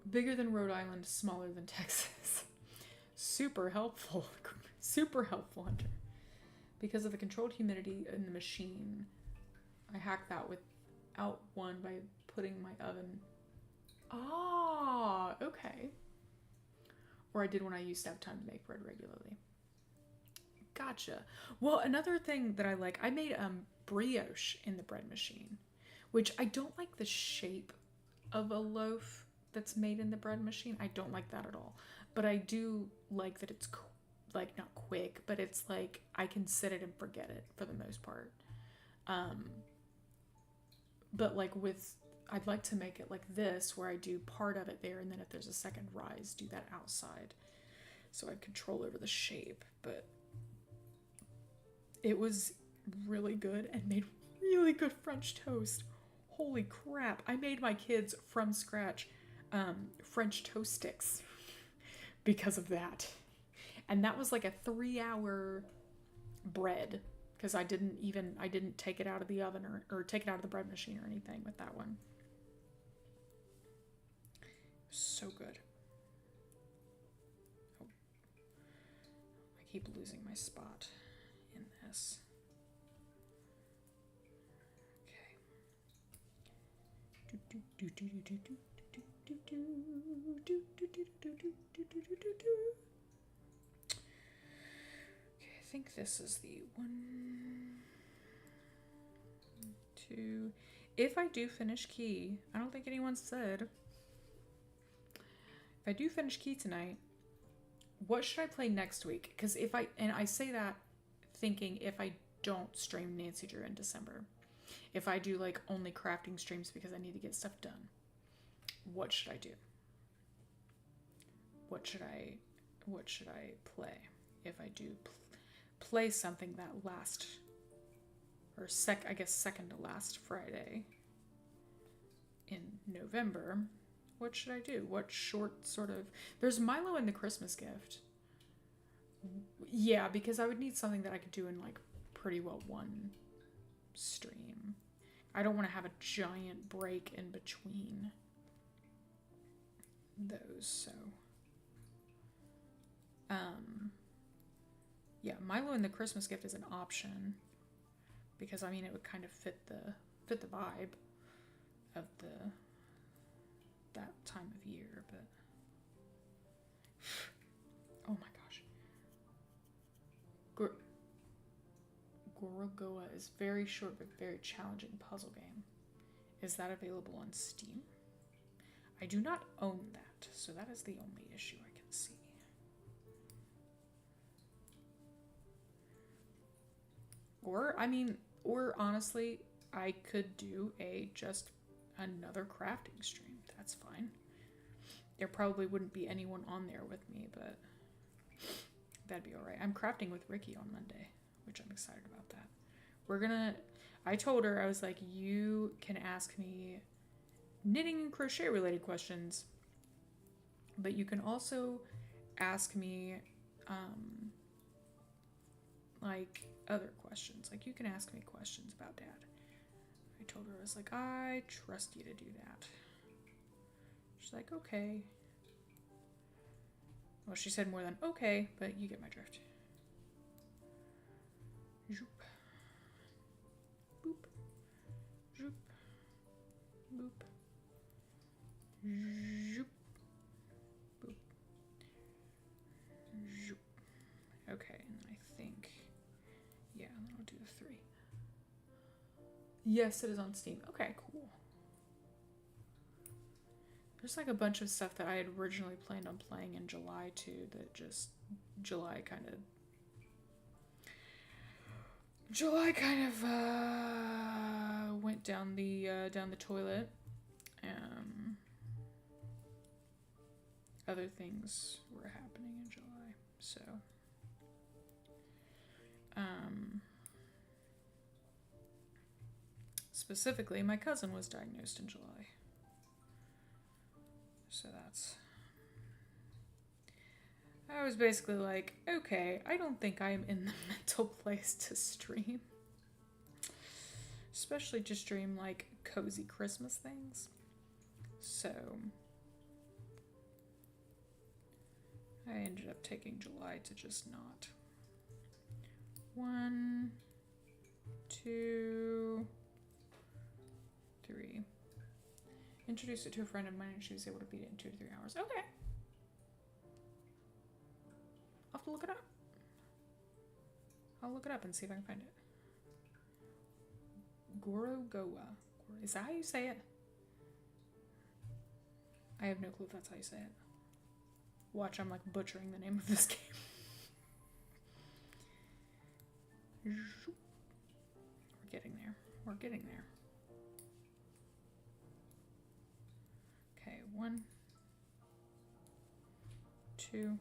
Bigger than Rhode Island, smaller than Texas. Super helpful. Super helpful, Hunter. Because of the controlled humidity in the machine, I hacked that without one by putting my oven. Ah, okay. Or I did when I used to have time to make bread regularly. Gotcha. Well, another thing that I like, I made brioche in the bread machine, which I don't like the shape of a loaf that's made in the bread machine. I don't like that at all. But I do like that it's like not quick, but it's like I can set it and forget it for the most part. But like I'd like to make it like this, where I do part of it there, and then if there's a second rise, do that outside, so I have control over the shape. But it was really good and made really good French toast. Holy crap! I made my kids from scratch French toast sticks because of that. And that was like a 3-hour bread, because I didn't take it out of the oven or take it out of the bread machine or anything with that one. So good. Oh. I keep losing my spot in this. I think this is the 1, 2. If I do finish Key, I don't think anyone said. If I do finish Key tonight, what should I play next week? Because I say that thinking if I don't stream Nancy Drew in December, if I do like only crafting streams because I need to get stuff done, what should I do? what should I play if I do play something that I guess second to last Friday in November. What should I do? What short sort of... There's Milo and the Christmas Gift. Yeah, because I would need something that I could do in like pretty well one stream. I don't want to have a giant break in between those, so... Yeah, Milo and the Christmas Gift is an option because I mean it would kind of fit the vibe of that time of year, but oh my gosh, Gorogoa is very short but very challenging puzzle game. Is that available on Steam? I do not own that, so that is the only issue I can see. Or honestly, I could do just another crafting stream. That's fine. There probably wouldn't be anyone on there with me, but that'd be alright. I'm crafting with Ricky on Monday, which I'm excited about that. I told her, I was like, you can ask me knitting and crochet related questions, but you can also ask me, like, other questions. Like, you can ask me questions about Dad. I told her, I was like, I trust you to do that. She's like, okay. Well, she said more than okay, but you get my drift. Zoop. Boop. Zoop. Boop. Zoop. Boop. Zoop. Okay, and I think... Yeah, and then I'll do the 3. Yes, it is on Steam. Okay, cool. There's like a bunch of stuff that I had originally planned on playing in July too, that just July kind of went down the toilet. Other things were happening in July, so specifically, my cousin was diagnosed in July. So I was basically like, okay, I don't think I am in the mental place to stream. Especially to stream, like, cozy Christmas things. So I ended up taking July to just not. 1, 2, 3. Introduced it to a friend of mine and she was able to beat it in 2 to 3 hours. Okay. I'll have to look it up. I'll look it up and see if I can find it. Gorogoa. Is that how you say it? I have no clue if that's how you say it. Watch, I'm like butchering the name of this game. We're getting there. We're getting there. Okay, 1, 2.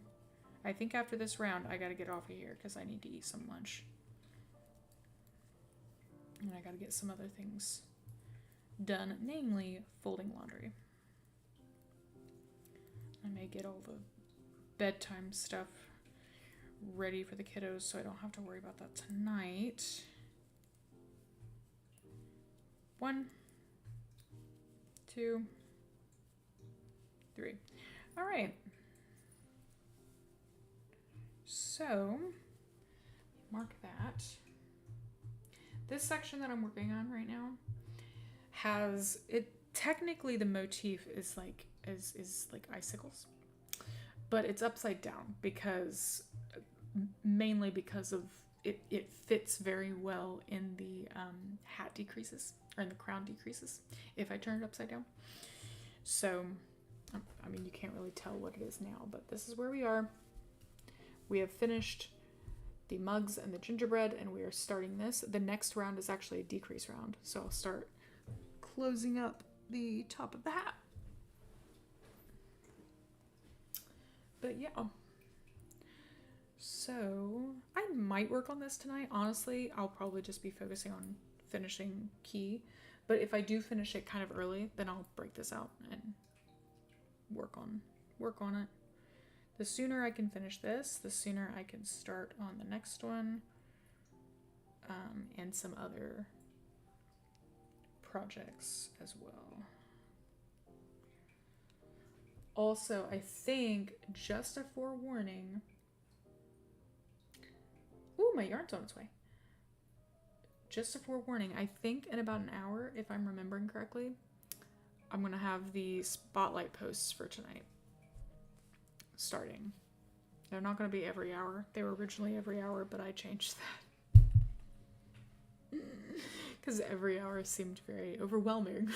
I think after this round, I gotta get off of here because I need to eat some lunch. And I gotta get some other things done, namely folding laundry. I may get all the bedtime stuff ready for the kiddos so I don't have to worry about that tonight. 1, 2, 3. All right. So, mark that. This section that I'm working on right now has it. Technically, the motif is like icicles, but it's upside down because mainly because of it fits very well in the hat decreases or in the crown decreases if I turn it upside down. So, I mean, you can't really tell what it is now, but this is where we are. We have finished the mugs and the gingerbread, and we are starting this. The next round is actually a decrease round, so I'll start closing up the top of the hat. But yeah. So I might work on this tonight. Honestly, I'll probably just be focusing on finishing Key. But if I do finish it kind of early, then I'll break this out and work on it. The sooner I can finish this, the sooner I can start on the next one, and some other projects as well. Also, I think, just a forewarning. Ooh, my yarn's on its way. Just a forewarning, I think in about an hour, if I'm remembering correctly, I'm going to have the spotlight posts for tonight starting. They're not going to be every hour. They were originally every hour, but I changed that. Because every hour seemed very overwhelming.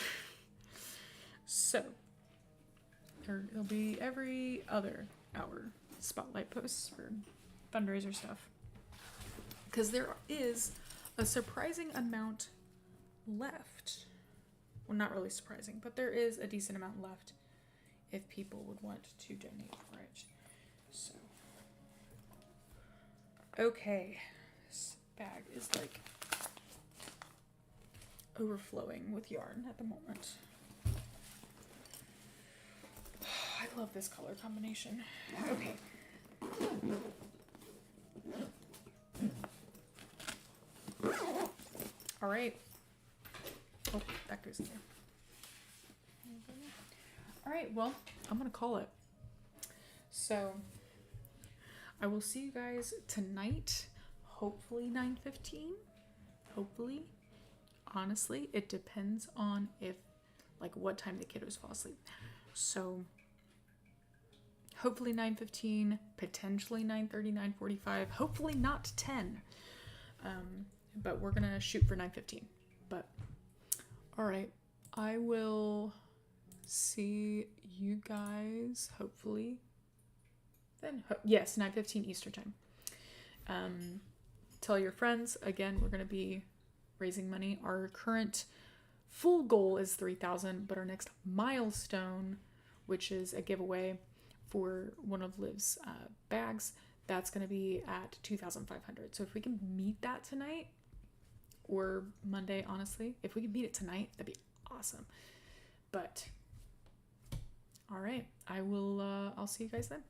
So, there'll be every other hour spotlight posts for fundraiser stuff. Because there is a surprising amount left. Well, not really surprising, but there is a decent amount left if people would want to donate for it. So, okay, this bag is like overflowing with yarn at the moment. I love this color combination. Okay. All right. Oh, that goes in there. All right, well, I'm going to call it. So, I will see you guys tonight, hopefully 9:15. Hopefully. Honestly, it depends on what time the kiddos fall asleep. So, hopefully 9:15, potentially 9:30, 9:45, hopefully not 10. But we're going to shoot for 9:15. But, all right, I will see you guys, hopefully, then. Yes, 9:15 Eastern time. Tell your friends. Again, we're going to be raising money. Our current full goal is 3,000, but our next milestone, which is a giveaway for one of Liv's bags, that's going to be at 2,500. So if we can meet that tonight, or Monday, honestly, if we can meet it tonight, that'd be awesome. But all right, I'll see you guys then.